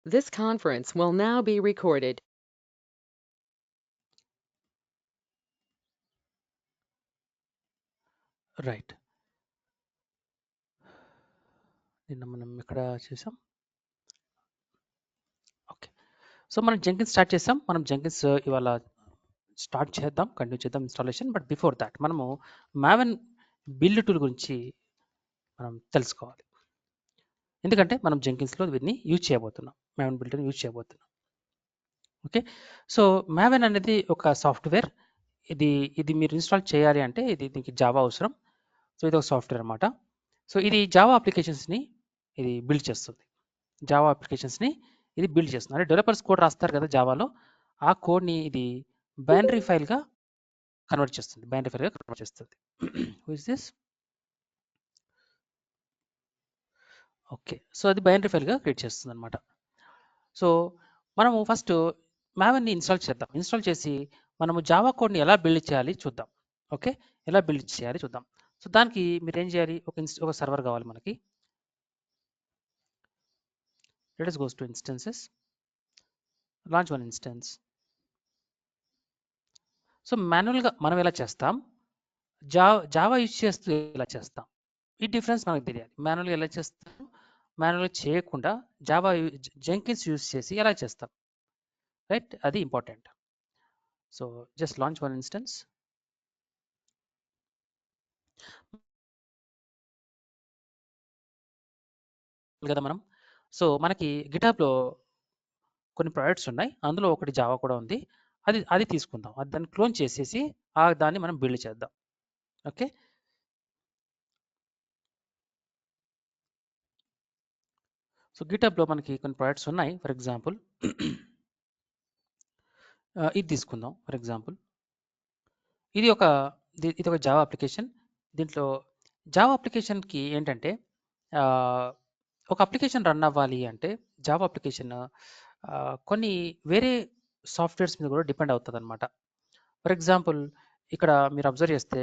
This conference will now be recorded. Right. నిన్న మనం ఎక్కడ చేసాం? ఓకే. సో మనం జెంకిన్స్ స్టార్ట్ చేసాం. మనం జెంకిన్స్ ఇవాళ స్టార్ట్ చేద్దాం, కంటిన్యూ చేద్దాం ఇన్స్టాలేషన్. బట్ బిఫోర్ దాట్ మనము మావెన్ బిల్డ్ టూల్ గురించి మనం తెలుసుకోవాలి. ఎందుకంటే మనం జెంకిన్స్లో వీటిని యూజ్ చేయబోతున్నాం, మావెన్ బిల్డ్ టూల్ యూజ్ చేయబోతున్నాం. ఓకే. సో మావెన్ అనేది ఒక సాఫ్ట్వేర్. ఇది ఇది మీరు ఇన్స్టాల్ చేయాలి అంటే దీనికి జావా అవసరం. సో ఇది ఒక సాఫ్ట్వేర్ అనమాట. సో ఇది జావా అప్లికేషన్స్ని ఇది బిల్డ్ చేస్తుంది. జావా అప్లికేషన్స్ని ఇది బిల్డ్ చేస్తుంది. అంటే డెవలపర్స్ కోడ్ రాస్తారు కదా జావాలో, ఆ కోడ్ని ఇది బైనరీ ఫైల్గా కన్వర్ట్ చేస్తుంది. బైనరీ ఫైల్గా కన్వర్ట్ చేస్తుంది. Who is this? Okay. So అది బైనరీ ఫైల్గా క్రియేట్ చేస్తుంది అనమాట. సో మనము ఫస్ట్ మావెన్ని ఇన్స్టాల్ చేద్దాం. ఇన్స్టాల్ చేసి మనము జావా కోడ్ని ఎలా బిల్డ్ చేయాలి చూద్దాం. ఓకే. ఎలా బిల్డ్ చేయాలి చూద్దాం. సో దానికి మీరు ఏం చేయాలి? ఒక సర్వర్ కావాలి మనకి. Let us goes to instances, launch one instance. So మాన్యువల్గా మనం ఎలా చేస్తాం, జావా యూజ్ చేస్తూ ఎలా చేస్తాం, ఈ డిఫరెన్స్ మనకు తెలియాలి. మాన్యువల్గా ఎలా చేస్తాం, మాన్యువల్గా చేయకుండా జావా జెంకిన్స్ యూజ్ చేసి ఎలా చేస్తాం, రైట్? అది important. So just launch one instance. కదా మనం. సో మనకి గిటాబ్లో కొన్ని ప్రాజెక్ట్స్ ఉన్నాయి, అందులో ఒకటి జావా కూడా ఉంది. అది అది తీసుకుందాం, అది దాన్ని క్లోన్ చేసేసి దాన్ని మనం బిల్డ్ చేద్దాం. ఓకే. సో గిటాబ్లో మనకి కొన్ని ప్రాజెక్ట్స్ ఉన్నాయి. ఫర్ ఎగ్జాంపుల్ ఇది తీసుకుందాం. ఫర్ ఎగ్జాంపుల్ ఇది ఒక ఇది ఒక జావా అప్లికేషన్. దీంట్లో జావా అప్లికేషన్కి ఏంటంటే ఒక అప్లికేషన్ రన్ అవ్వాలి అంటే జావా అప్లికేషన్ కొన్ని వేరే సాఫ్ట్వేర్స్ మీద కూడా డిపెండ్ అవుతుంది అనమాట. ఫర్ ఎగ్జాంపుల్ ఇక్కడ మీరు అబ్జర్వ్ చేస్తే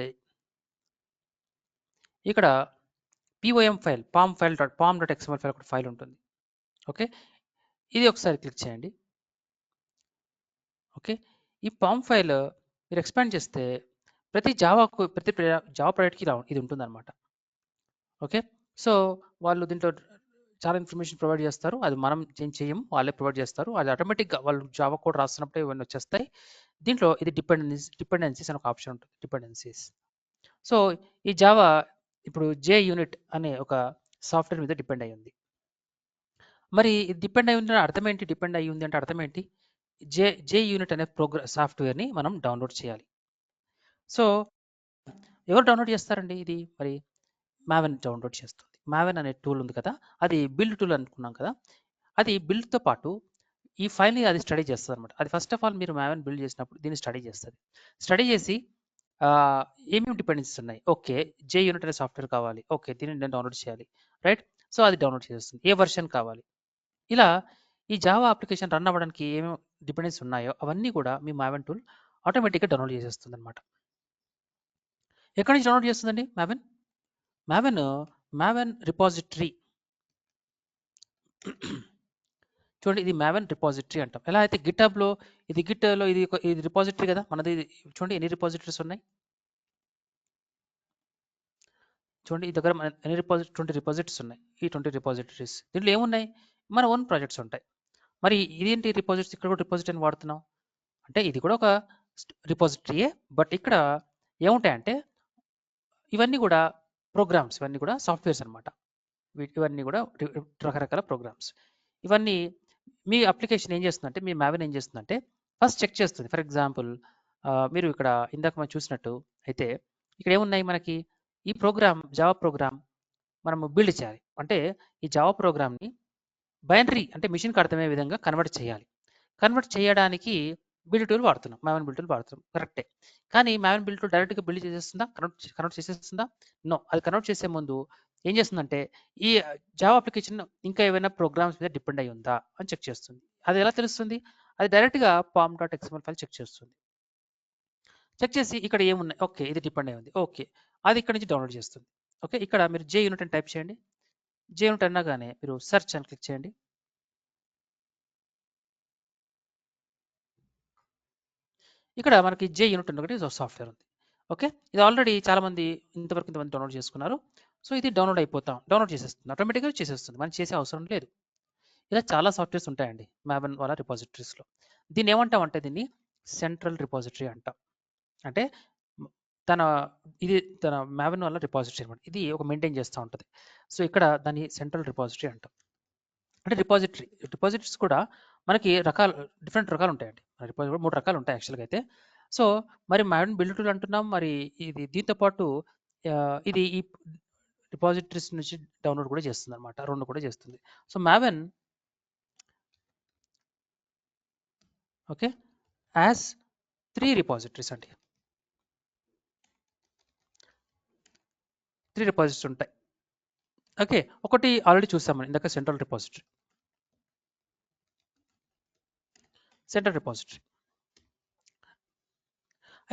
ఇక్కడ పిఓఎం ఫైల్, పామ్.xml ఫైల్ ఒక ఫైల్ ఉంటుంది. ఓకే. ఇది ఒకసారి క్లిక్ చేయండి. ఓకే. ఈ పామ్ ఫైల్ మీరు ఎక్స్పాండ్ చేస్తే ప్రతి జావా ప్రాజెక్ట్కి ఇది ఉంటుందన్నమాట. ఓకే. సో వాళ్ళు దీంట్లో చాలా ఇన్ఫర్మేషన్ ప్రొవైడ్ చేస్తారు. అది మనం ఏం చేయము, వాళ్ళే ప్రొవైడ్ చేస్తారు. అది ఆటోమేటిక్గా వాళ్ళు జావా కోడ్ రాస్తున్నప్పుడే ఇవన్నీ వచ్చేస్తాయి. దీంట్లో ఇది డిపెండెన్సీస్ అని ఒక ఆప్షన్ ఉంటుంది, డిపెండెన్సీస్. సో ఈ జావా ఇప్పుడు JUnit అనే ఒక సాఫ్ట్వేర్ మీద డిపెండ్ అయి ఉంది. మరి ఇది డిపెండ్ అయి ఉంది అర్థం ఏంటి? డిపెండ్ అయి ఉంది అంటే అర్థం ఏంటి? JUnit అనే సాఫ్ట్వేర్ని మనం డౌన్లోడ్ చేయాలి. సో ఎవరు డౌన్లోడ్ చేస్తారండి ఇది? మరి మావెన్ డౌన్లోడ్ చేస్తుంది. మావెన్ అనే టూల్ ఉంది కదా, అది బిల్డ్ టూల్ అనుకున్నాం కదా, అది బిల్డ్తో పాటు ఈ ఫైల్ని అది స్టడీ చేస్తుంది అనమాట. అది ఫస్ట్ ఆఫ్ ఆల్ మీరు మావెన్ బిల్డ్ చేసినప్పుడు దీన్ని స్టడీ చేస్తుంది. స్టడీ చేసి ఏమేమి డిపెండెన్సీస్ ఉన్నాయి, ఓకే JUnit అనే సాఫ్ట్వేర్ కావాలి, ఓకే దీన్ని నేను డౌన్లోడ్ చేయాలి, రైట్? సో అది డౌన్లోడ్ చేస్తుంది. ఏ వర్షన్ కావాలి, ఇలా ఈ జావా అప్లికేషన్ రన్ అవ్వడానికి ఏమేమి డిపెండెన్సీ ఉన్నాయో అవన్నీ కూడా మీ మావెన్ టూల్ ఆటోమేటిక్గా డౌన్లోడ్ చేసేస్తుంది అనమాట. ఎక్కడి నుంచి డౌన్లోడ్ చేస్తుందండి మావెన్? Maven repository. చూడండి, ఇది మావెన్ రిపాజిటరీ అంటాం. ఎలా అయితే గిటాబ్లో గిట్లో ఇది రిపాజిటరీ కదా మనది. చూడండి ఎన్ని రిపాజిటరీస్ ఉన్నాయి. చూడండి ఈ దగ్గర ఎన్ని 20 రిపాజిటరీస్ ఉన్నాయి. ఈ 20 రిపాజిటరీస్ దీంట్లో ఏమున్నాయి? మన ఓన్ ప్రాజెక్ట్స్ ఉంటాయి. మరి ఇదేంటి రిపాజిటరీస్, ఇక్కడ కూడా రిపాజిటరీ అని వాడుతున్నాం అంటే ఇది కూడా ఒక రిపాజిటరీయే. బట్ ఇక్కడ ఏముంటాయంటే ఇవన్నీ కూడా ప్రోగ్రామ్స్, ఇవన్నీ కూడా సాఫ్ట్వేర్స్ అనమాట. ఇవన్నీ కూడా రకరకాల ప్రోగ్రామ్స్. ఇవన్నీ మీ అప్లికేషన్ ఏం చేస్తుందంటే, మీ మావెన్ ఏం చేస్తుందంటే ఫస్ట్ చెక్ చేస్తుంది. ఫర్ ఎగ్జాంపుల్ మీరు ఇక్కడ ఇందాక మనం చూసినట్టు అయితే ఇక్కడ ఏమున్నాయి మనకి, ఈ ప్రోగ్రామ్ జావా ప్రోగ్రామ్ మనము బిల్డ్ చేయాలి అంటే ఈ జావా ప్రోగ్రామ్ని బైనరీ అంటే మిషన్కి అర్థమయ్యే విధంగా కన్వర్ట్ చేయాలి. కన్వర్ట్ చేయడానికి బిల్డ్ టూల్ వాడుతున్నాం, మావెన్ బిల్డ్ టూల్ వాడుతున్నాం, కరెక్టే. కానీ మావెన్ బిల్డ్ టూల్ డైరెక్ట్గా బిల్డ్ చేసేస్తుందా, కన్వర్ట్ చేసేస్తుందా? నో. అది కన్వర్ట్ చేసే ముందు ఏం చేస్తుందంటే ఈ జావా అప్లికేషన్ ఇంకా ఏమైనా ప్రోగ్రామ్స్ మీద డిపెండ్ అయి ఉందా అని చెక్ చేస్తుంది. అది ఎలా తెలుస్తుంది? అది డైరెక్ట్గా పామ్.xml ఫైల్ చెక్ చేస్తుంది. చెక్ చేసి ఇక్కడ ఏమున్నాయి, ఓకే ఇది డిపెండ్ అయి ఉంది, ఓకే అది ఇక్కడ నుంచి డౌన్లోడ్ చేస్తుంది. ఓకే. ఇక్కడ మీరు JUnit అని టైప్ చేయండి. JUnit అనగానే మీరు సెర్చ్ అని క్లిక్ చేయండి. ఇక్కడ మనకి జే యూనిట్ అని ఒకటి సాఫ్ట్వేర్ ఉంది. ఓకే, ఇది ఆల్రెడీ చాలామంది ఇంతమంది డౌన్లోడ్ చేసుకున్నారు. సో ఇది డౌన్లోడ్ చేసేస్తుంది, ఆటోమేటిక్గా చేసేస్తుంది, మనం చేసే అవసరం లేదు. ఇలా చాలా సాఫ్ట్వేర్స్ ఉంటాయండి Maven వాళ్ళ రిపాజిటరీస్లో. దీన్ని ఏమంటామంటే దీన్ని సెంట్రల్ రిపాజిటరీ అంటాం. అంటే తన తన Maven వాళ్ళ రిపాజిటరీ అనమాట. ఇది ఒక మెయింటైన్ చేస్తూ ఉంటుంది. సో ఇక్కడ దాన్ని సెంట్రల్ రిపాజిటరీ అంటాం. అంటే డిపాజిటరీస్ కూడా మనకి డిఫరెంట్ రకాలు ఉంటాయండి. డిపాజిట్ కూడా 3 రకాలు ఉంటాయి యాక్చువల్గా అయితే. సో మరి Maven బిల్డ్ టూల్ అంటున్నాం, మరి ఇది దీంతో పాటు ఇది ఈ డిపాజిటరీస్ నుంచి డౌన్లోడ్ కూడా చేస్తుంది అనమాట, 2 కూడా చేస్తుంది. So Maven okay as 3 repositories అండి, 3 రిపాజిటరీస్ ఉంటాయి. ఓకే, ఒకటి ఆల్రెడీ చూసాం ఇందాక సెంట్రల్ రిపాజిటరీ.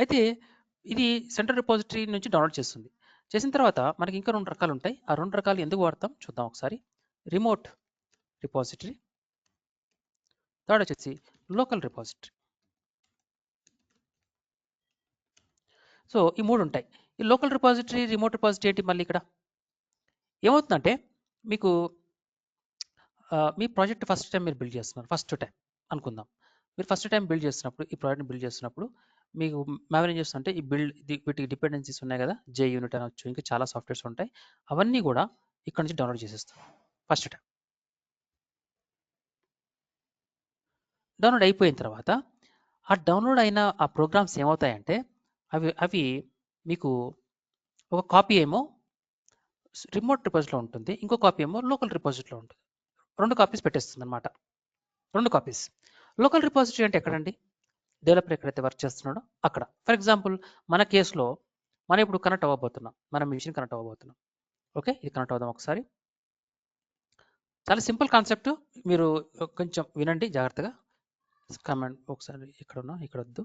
అయితే ఇది సెంట్రల్ రిపాజిటరీ నుంచి డౌన్లోడ్ చేస్తుంది. చేసిన తర్వాత మనకి ఇంకా 2 రకాలు ఉంటాయి. ఆ 2 రకాలు ఎందుకు వాడతాం చూద్దాం ఒకసారి. రిమోట్ రిపాజిటరీ, థర్డ్ వచ్చేసి లోకల్ రిపాజిటరీ. సో ఈ 3 ఉంటాయి. ఈ లోకల్ రిపాజిటరీ, రిమోట్ రిపాజిటరీ ఏంటి మళ్ళీ ఇక్కడ ఏమవుతుందంటే మీకు మీ ప్రాజెక్ట్ ఫస్ట్ టైం మీరు బిల్డ్ చేస్తున్నారు, ఫస్ట్ టైం అనుకుందాం. మీరు ఫస్ట్ టైం బిల్డ్ చేస్తున్నప్పుడు, ఈ ప్రాజెక్ట్ని బిల్డ్ చేస్తున్నప్పుడు మీకు Maven ఏం చేస్తుందంటే ఈ వీటికి డిపెండెన్సీస్ ఉన్నాయి కదా, జే యూనిట్ అనొచ్చు, ఇంకా చాలా సాఫ్ట్వేర్స్ ఉంటాయి, అవన్నీ కూడా ఇక్కడ నుంచి డౌన్లోడ్ చేసేస్తాం ఫస్ట్ టైం. డౌన్లోడ్ అయిపోయిన తర్వాత ఆ డౌన్లోడ్ అయిన ఆ ప్రోగ్రామ్స్ ఏమవుతాయంటే అవి మీకు ఒక కాపీ ఏమో రిమోట్ రిపాజిటరీలో ఉంటుంది, ఇంకో కాపీ ఏమో లోకల్ రిపాజిటరీలో ఉంటుంది. 2 కాపీస్ పెట్టేస్తుంది అనమాట. 2 కాపీస్. లోకల్ రిపాజిటరీ అంటే ఎక్కడండి? డెవలపర్ ఎక్కడైతే వర్క్ చేస్తున్నాడో అక్కడ. ఫర్ ఎగ్జాంపుల్ మన కేసులో మనం ఇప్పుడు కనెక్ట్ అవ్వబోతున్నాం, మన మిషన్ కనెక్ట్ అవ్వబోతున్నాం. ఓకే, ఇది కనెక్ట్ అవుదాం ఒకసారి. చాలా సింపుల్ కాన్సెప్ట్, మీరు కొంచెం వినండి జాగ్రత్తగా. కమాండ్ ఒకసారి ఇక్కడ ఉన్నా, ఇక్కడ వద్దు.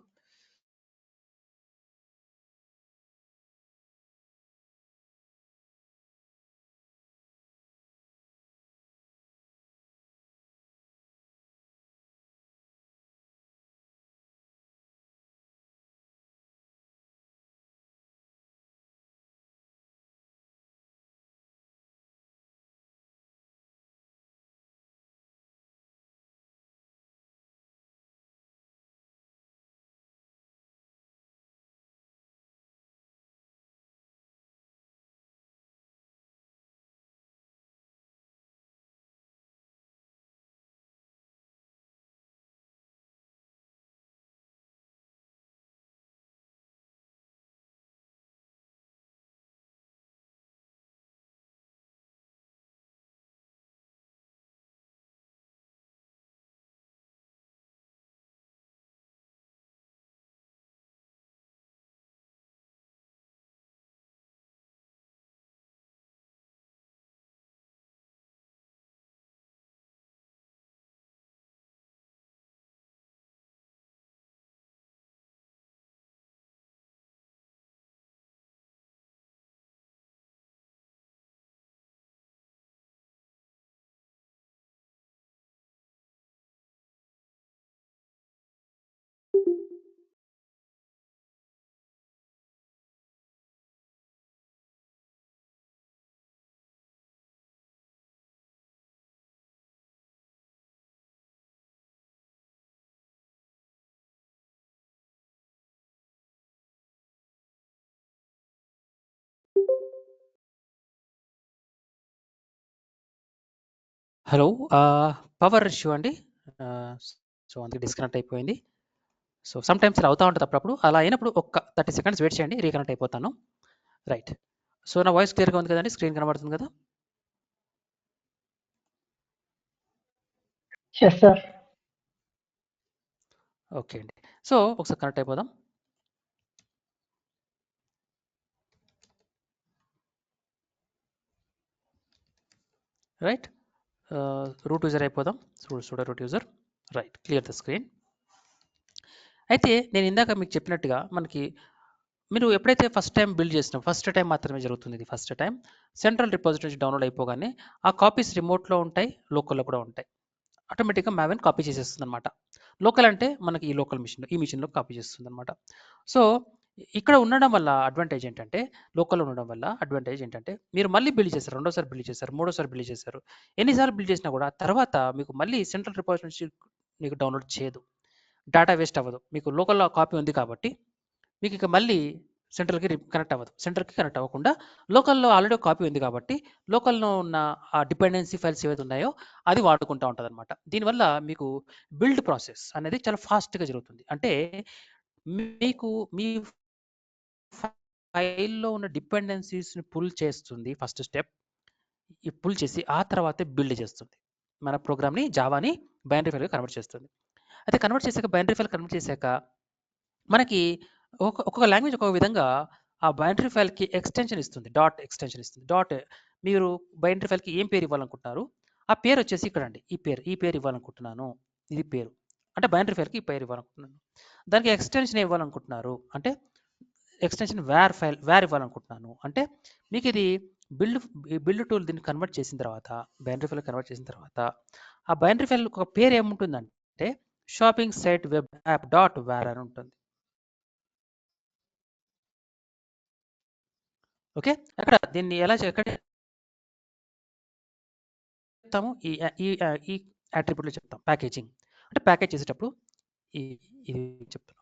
హలో, పవర్ ఇష్యూ అండి. సో అందుకే డిస్కనెక్ట్ అయిపోయింది. సో సమ్ టైమ్స్ ఇలా అవుతూ ఉంటుంది అప్పుడప్పుడు. అలా అయినప్పుడు ఒక్క 30 సెకండ్స్ వెయిట్ చేయండి, రీకనెక్ట్ అయిపోతాను. రైట్. సో నా వాయిస్ క్లియర్గా ఉంది కదండి, స్క్రీన్ కనబడుతుంది కదా? Yes, sir. ఓకే అండి. సో ఒకసారి కనెక్ట్ అయిపోదాం. రైట్, రూట్ యూజర్ అయిపోదాం. Sudo root user. Right, clear the screen. అయితే నేను ఇందాక మీకు చెప్పినట్టుగా మనకి మీరు ఎప్పుడైతే ఫస్ట్ టైం బిల్డ్ చేసినా, ఫస్ట్ టైం మాత్రమే జరుగుతుంది ఇది. ఫస్ట్ టైం సెంట్రల్ రిపాజిటరీ నుంచి డౌన్లోడ్ అయిపోగానే ఆ కాపీస్ రిమోట్లో ఉంటాయి, లోకల్లో కూడా ఉంటాయి. ఆటోమేటిక్గా Maven కాపీ చేసేస్తుంది అనమాట. లోకల్ అంటే మనకి ఈ లోకల్ మిషన్ ఈ మిషన్లో కాపీ చేస్తుంది అనమాట. సో ఇక్కడ ఉండడం వల్ల అడ్వాంటేజ్ ఏంటంటే, లోకల్లో ఉండడం వల్ల అడ్వాంటేజ్ ఏంటంటే, మీరు మళ్ళీ బిల్డ్ చేశారు, రెండోసారి బిల్డ్ చేశారు, మూడోసారి బిల్డ్ చేశారు. ఎన్నిసార్లు బిల్డ్ చేసినా కూడా తర్వాత మీకు మళ్ళీ సెంట్రల్ రిపోజిటరీ నుంచి మీకు డౌన్లోడ్ చేయదు, డేటా వేస్ట్ అవ్వదు. మీకు లోకల్లో కాపీ ఉంది కాబట్టి మీకు ఇక మళ్ళీ సెంట్రల్కి కనెక్ట్ అవ్వదు. సెంట్రల్కి కనెక్ట్ అవ్వకుండా లోకల్లో ఆల్రెడీ కాపీ ఉంది కాబట్టి లోకల్లో ఉన్న ఆ డిపెండెన్సీ ఫైల్స్ ఏవైతే ఉన్నాయో అది వాడుకుంటూ ఉంటుంది అనమాట. దీనివల్ల మీకు బిల్డ్ ప్రాసెస్ అనేది చాలా ఫాస్ట్గా జరుగుతుంది. అంటే మీకు మీ ఫైల్‌లో ఉన్న డిపెండెన్సీస్‌ని పుల్ చేస్తుంది ఫస్ట్ స్టెప్. ఈ పుల్ చేసి ఆ తర్వాతే బిల్డ్ చేస్తుంది. మన ప్రోగ్రామ్‌ని జావాని బైనరీ ఫైల్‌గా కన్వర్ట్ చేస్తుంది. అయితే కన్వర్ట్ చేసాక బైనరీ ఫైల్ కన్వర్ట్ చేసాక మనకి ఒక్కొక్క లాంగ్వేజ్ ఒక్కొక్క విధంగా ఆ బైనరీ ఫైల్‌కి ఎక్స్‌టెన్షన్ ఇస్తుంది. డాట్ ఎక్స్‌టెన్షన్ ఇస్తుంది. డాట్ మీరు బైనరీ ఫైల్‌కి ఏం పేరు ఇవ్వాలనుకుంటున్నారు? ఆ పేరు వచ్చేసి ఇక్కడండి. ఈ పేరు ఇవ్వాలనుకుంటున్నాను. ఇది పేరు. అంటే బైనరీ ఫైల్‌కి ఈ పేరు ఇవ్వాలనుకుంటున్నాను. దానికి ఎక్స్‌టెన్షన్ ఏం ఇవ్వాలనుకుంటున్నారు? అంటే ఎక్స్టెన్షన్ వేర్ ఇవ్వాలనుకుంటున్నాను. అంటే మీకు ఇది బిల్డ్ టూల్ దీన్ని కన్వర్ట్ చేసిన తర్వాత బైనరీ ఫైల్ కన్వర్ట్ చేసిన తర్వాత ఆ బైనరీ ఫైల్ ఒక పేరు ఏముంటుందంటే shopping site web app dot war అని ఉంటుంది. ఓకే, అక్కడ దీన్ని ఎలా ఎక్కడ చెప్తాము? ఈ అట్రిబ్యూట్లో చెప్తాం. ప్యాకేజింగ్ అంటే ప్యాకేజ్ చేసేటప్పుడు ఇది చెప్తాం.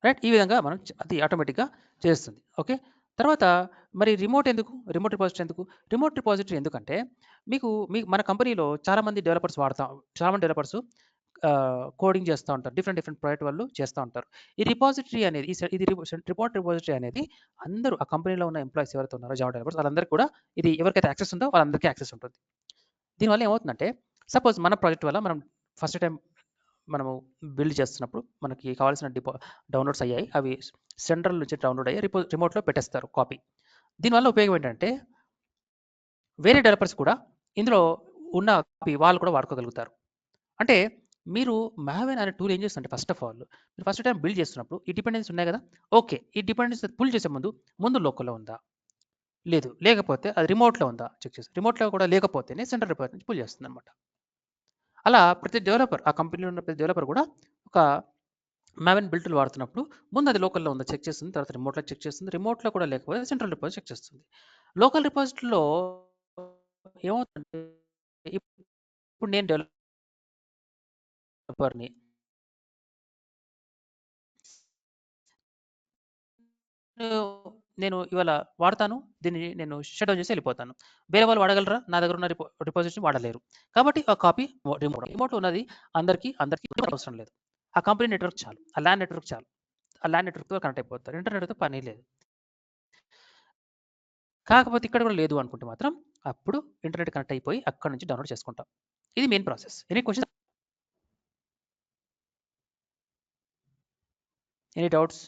రైట్, ఈ విధంగా మనం అది ఆటోమేటిక్గా చేస్తుంది. ఓకే, తర్వాత మరి రిమోట్ రిపోజిటరీ ఎందుకు? రిమోట్ రిపోజిటరీ ఎందుకంటే మీకు మన కంపెనీలో చాలామంది డెవలపర్స్ కోడింగ్ చేస్తూ ఉంటారు. డిఫరెంట్ ప్రాజెక్ట్ వాళ్ళు చేస్తూ ఉంటారు. ఈ రిపోజిటరీ అనేది రిమోట్ రిపోజిటరీ అనేది అందరూ ఆ కంపెనీలో ఉన్న ఎంప్లాయీస్ ఎవరైతే ఉన్నారో జావా డెవలపర్స్ వాళ్ళందరికీ కూడా ఇది ఎవరికైతే యాక్సెస్ ఉందో వాళ్ళందరికీ యాక్సెస్ ఉంటుంది. దీనివల్ల ఏమవుతుందంటే సపోజ్ మన ప్రాజెక్ట్ వల్ల మనం ఫస్ట్ టైం మనము బిల్డ్ చేస్తున్నప్పుడు మనకి కావాల్సిన డౌన్లోడ్స్ అయ్యాయి. అవి సెంట్రల్ నుంచి డౌన్లోడ్ అయ్యి రిమోట్లో పెట్టేస్తారు కాపీ. దీనివల్ల ఉపయోగం ఏంటంటే వేరే డెవలపర్స్ కూడా ఇందులో ఉన్న కాపీ వాళ్ళు కూడా వాడుకోగలుగుతారు. అంటే మీరు మావెన్ అనే టూల్ ఏం చేస్తుందంటే ఫస్ట్ ఆఫ్ ఆల్ మీరు ఫస్ట్ టైం బిల్డ్ చేస్తున్నప్పుడు ఈ డిపెండెన్సీ ఉన్నాయి కదా, ఓకే, ఈ డిపెండెన్సీ పుల్ చేసే ముందు లోకల్లో ఉందా, లేకపోతే అది రిమోట్లో ఉందా చెక్ చేసి, రిమోట్లో కూడా లేకపోతేనే సెంట్రల్ రిపోజిటరీ నుంచి పుల్ చేస్తుంది అనమాట. అలా ప్రతి డెవలపర్ ఆ కంపెనీలో ఉన్న ప్రతి డెవలపర్ కూడా ఒక మావెన్ బిల్డ్ టూల్ వాడుతున్నప్పుడు ముందు అది లోకల్లో ఉందా చెక్ చేస్తుంది, తర్వాత రిమోట్లో చెక్ చేస్తుంది, రిమోట్లో కూడా లేకపోతే సెంట్రల్ రిపోజిటరీ చెక్ చేస్తుంది. లోకల్ రిపోజిటరీలో ఏమవుతుందంటే ఇప్పుడు నేను డెవలపర్ని నేను ఇవాళ వాడతాను, దీన్ని నేను షట్ డౌన్ చేసి వెళ్ళిపోతాను. వేరే వాళ్ళు వాడగలరా? నా దగ్గర ఉన్న రిపోజిటరీ వాడలేరు. కాబట్టి ఆ కాపీ రిమోట్లో ఉన్నది అందరికీ అవసరం లేదు. ఆ కంపెనీ నెట్వర్క్ చాలు, ఆ ల్యాన్ నెట్వర్క్ చాలు. ఆ ల్యాన్ నెట్వర్క్తో కనెక్ట్ అయిపోతారు. ఇంటర్నెట్తో పని లేదు. కాకపోతే ఇక్కడ కూడా లేదు అనుకుంటే మాత్రం అప్పుడు ఇంటర్నెట్ కనెక్ట్ అయిపోయి అక్కడ నుంచి డౌన్లోడ్ చేసుకుంటాం. ఇది main process. Any question, any doubts?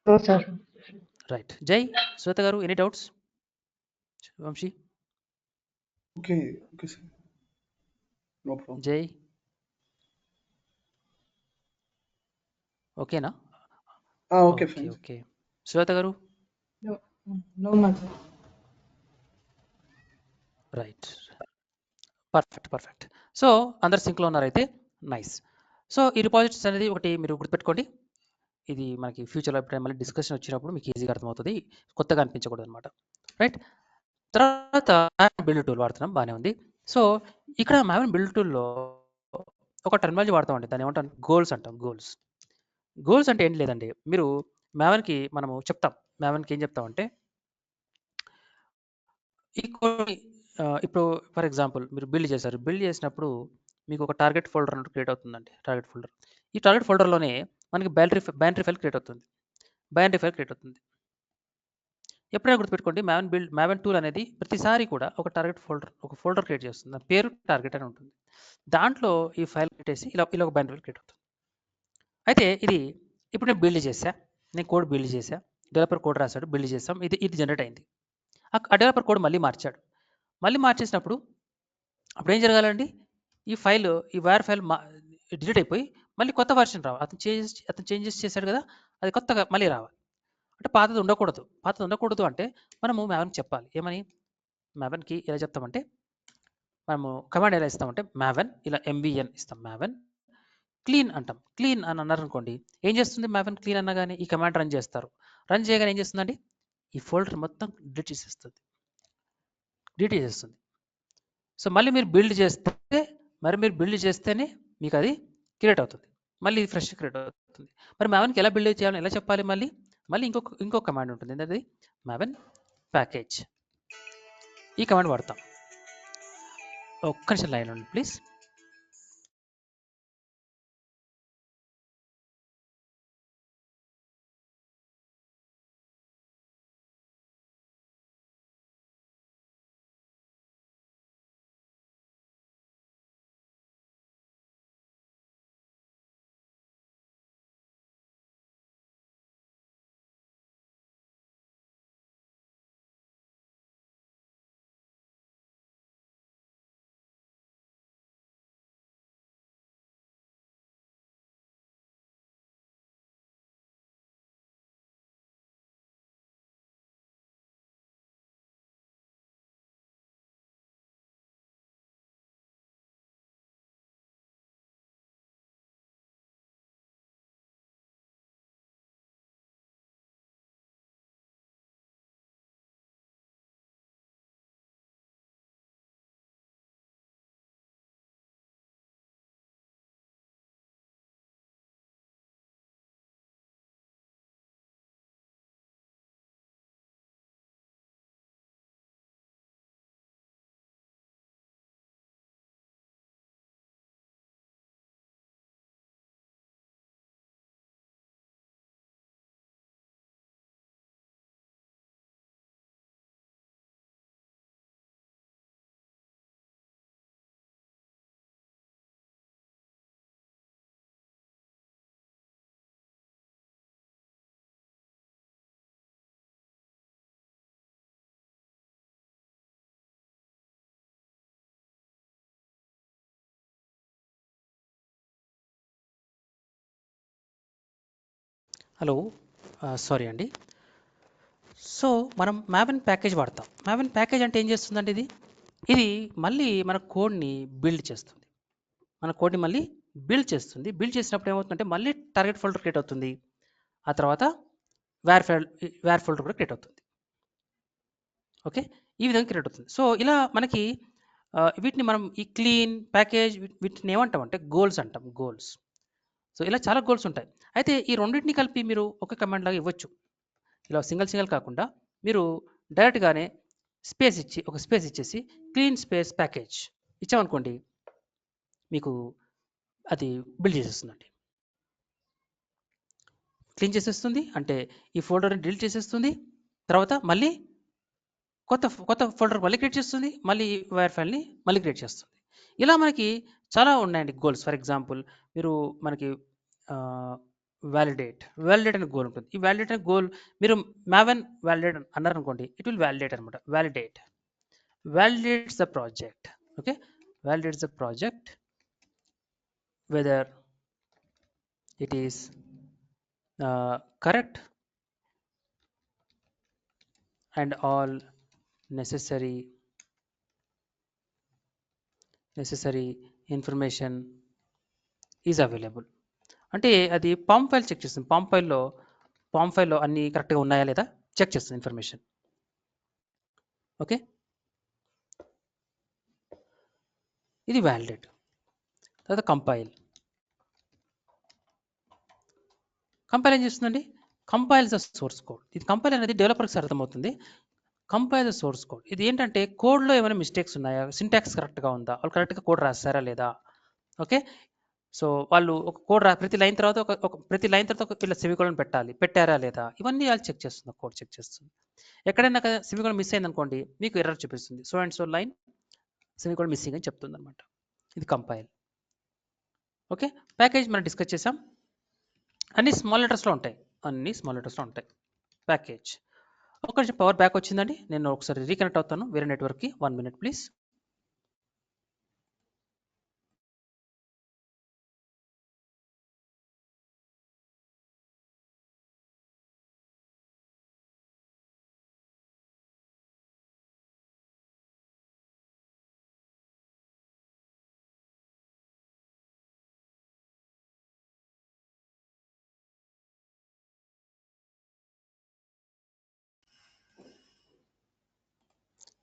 Sir right. Jai Shweta గారు, any doubts? Vamshi, okay sir, no problem. Jai ఓకేనా? Okay fine. ఓకే. శ్వేత గారు? No sir. Right, perfect. So అందరు సింక్లో ఉన్నారైతే నైస్. సో ఈ రిపాజిటరీస్ అనేది ఒకటి మీరు గుర్తుపెట్టుకోండి. ఇది మనకి ఫ్యూచర్లో ఎప్పుడైనా మళ్ళీ డిస్కషన్ వచ్చినప్పుడు మీకు ఈజీగా అర్థమవుతుంది, కొత్తగా అనిపించకూడదు అనమాట. రైట్, తర్వాత మావెన్ బిల్డ్ టూల్ వాడుతున్నాం, బాగానే ఉంది. సో ఇక్కడ మావెన్ బిల్డ్ టూల్లో ఒక టెర్మినాలజీ వాడతామండి, దాన్ని ఏమంటాం? గోల్స్ అంటాం. గోల్స్ అంటే ఏం లేదండి, మీరు మావెన్కి మనము చెప్తాం, మావెన్కి ఏం చెప్తామంటే ఈ కోడ్ని ఇప్పుడు ఫర్ ఎగ్జాంపుల్ మీరు బిల్డ్ చేశారు, బిల్డ్ చేసినప్పుడు మీకు ఒక టార్గెట్ ఫోల్డర్ అంటూ క్రియేట్ అవుతుందండి. ఈ టార్గెట్ ఫోల్డర్లోనే మనకి బైనరీ ఫైల్ క్రియేట్ అవుతుంది. ఎప్పుడైనా గుర్తుపెట్టుకోండి, మావెన్ టూల్ అనేది ప్రతిసారి కూడా ఒక ఫోల్డర్ క్రియేట్ చేస్తుంది. దాని పేరు టార్గెట్ అని ఉంటుంది. దాంట్లో ఈ ఫైల్ పెట్టేసి ఇలా ఒక బైనరీ ఫైల్ క్రియేట్ అవుతుంది. అయితే ఇప్పుడు నేను బిల్డ్ చేశా, నేను కోడ్ బిల్డ్ చేశా, డెవలపర్ కోడ్ రాశాడు, బిల్డ్ చేసాం, ఇది జనరేట్ అయింది. ఆ డెవలపర్ కోడ్ మళ్ళీ మార్చేసినప్పుడు అప్పుడు ఏం జరగాలండి? ఈ వేర్ ఫైల్ డిలీట్ అయిపోయి మళ్ళీ కొత్త వర్షన్ రావాలి. అతను చేంజెస్ చేశాడు కదా, అది కొత్తగా మళ్ళీ రావాలి. అంటే పాతది ఉండకూడదు అంటే మనము మావెన్కి చెప్పాలి, ఏమని? మావెన్కి ఎలా చెప్తామంటే మనము కమాండ్ ఎలా ఇస్తామంటే మావెన్ ఇలా ఎంవిఎన్ ఇస్తాం. మావెన్ క్లీన్ అంటాం. క్లీన్ అని అన్నారు అనుకోండి, ఏం చేస్తుంది మావెన్ క్లీన్ అన్నగానే ఈ కమాండ్ రన్ చేస్తారు. రన్ చేయగానే ఏం చేస్తుందండి, ఈ ఫోల్డర్ మొత్తం డిలీట్ చేసేస్తుంది. సో మళ్ళీ మీరు బిల్డ్ చేస్తేనే మీకు అది క్రియేట్ అవుతుంది. మళ్ళీ ఫ్రెష్ క్రియేట్ అవుతుంది. మరి మావెన్కి ఎలా బిల్డ్ చేయాలని ఎలా చెప్పాలి? మళ్ళీ ఇంకొక కమాండ్ ఉంటుంది. ఏంటది? Maven package. ఈ కమాండ్ వాడతాం. ఒక్క నిమిషం లైన్ ఉండండి ప్లీజ్. హలో, సారీ అండి. సో మనం మావెన్ ప్యాకేజ్ వాడతాం. మావెన్ ప్యాకేజ్ అంటే ఏం చేస్తుందంటే ఇది మళ్ళీ మన కోడ్ని బిల్డ్ చేస్తుంది. బిల్డ్ చేసినప్పుడు ఏమవుతుందంటే మళ్ళీ టార్గెట్ ఫోల్డర్ క్రియేట్ అవుతుంది. ఆ తర్వాత వేర్ ఫోల్డర్ కూడా క్రియేట్ అవుతుంది. ఓకే, ఈ విధంగా క్రియేట్ అవుతుంది. సో ఇలా మనకి వీటిని మనం ఈ క్లీన్ ప్యాకేజ్ వీటిని ఏమంటామంటే గోల్స్ అంటాం. గోల్స్. సో ఇలా చాలా గోల్స్ ఉంటాయి. అయితే ఈ రెండింటిని కలిపి మీరు ఒక కమాండ్ లాగా ఇవ్వచ్చు. ఇలా సింగిల్ కాకుండా మీరు డైరెక్ట్గానే ఒక స్పేస్ ఇచ్చేసి క్లీన్ స్పేస్ ప్యాకేజ్ ఇచ్చామనుకోండి, మీకు అది బిల్డ్ చేసేస్తుందండి. క్లీన్ చేసేస్తుంది అంటే ఈ ఫోల్డర్ని డిలీట్ చేసేస్తుంది. తర్వాత మళ్ళీ కొత్త ఫోల్డర్ మళ్ళీ క్రియేట్ చేస్తుంది. మళ్ళీ వైర్ ఫైల్ని మళ్ళీ క్రియేట్ చేస్తుంది. ఇలా మనకి చాలా ఉన్నాయండి గోల్స్. ఫర్ ఎగ్జాంపుల్ మీరు మనకి వ్యాలిడేట్ అనే గోల్ ఉంటుంది. ఈ వ్యాలిడేట్ అనే గోల్ మీరు మావెన్ వ్యాలిడేట్ అన్నారు అనుకోండి, ఇట్ విల్ వ్యాలిడేట్ అనమాట. Validates the project. Okay, validates the project whether it is correct and all necessary information is available. అంటే అది పామ్ ఫైల్ చెక్ చేస్తుంది. పామ్ ఫైల్లో అన్ని కరెక్ట్గా ఉన్నాయా లేదా చెక్ చేస్తుంది ఇన్ఫర్మేషన్. ఓకే, ఇది వ్యాలిడేట్. తర్వాత కంపైల్ ఏం చేస్తుందండి? Compiles the source code. ఇది కంపైల్ అనేది డెవలపర్కి అర్థమవుతుంది. Compile the source code. ఇది ఏంటంటే కోడ్లో ఏమైనా మిస్టేక్స్ ఉన్నాయా, సింటాక్స్ కరెక్ట్గా ఉందా, వాళ్ళు కరెక్ట్గా కోడ్ రాస్తారా లేదా. ఓకే, సో వాళ్ళు ఒక కోడ్ ప్రతి లైన్ తర్వాత ఒక ఇలా సెమికోలన్ పెట్టారా లేదా, ఇవన్నీ వాళ్ళు చెక్ చేస్తుంది. కోడ్ చెక్ చేస్తుంది. ఎక్కడైనా సెమికోలన్ మిస్ అయింది అనుకోండి, మీకు ఎర్రర్ చూపిస్తుంది. So and so line semicolon missing అని చెప్తుంది అనమాట. ఇది కంపైల్. ఓకే, ప్యాకేజ్ మనం డిస్కస్ చేసాం. అన్ని స్మాల్ లెటర్స్లో ఉంటాయి. ప్యాకేజ్. ఒక నిమిషం, పవర్ బ్యాక్ వచ్చిందండి. నేను ఒకసారి రీకనెక్ట్ అవుతాను వేరే నెట్వర్క్కి. 1 minute ప్లీజ్.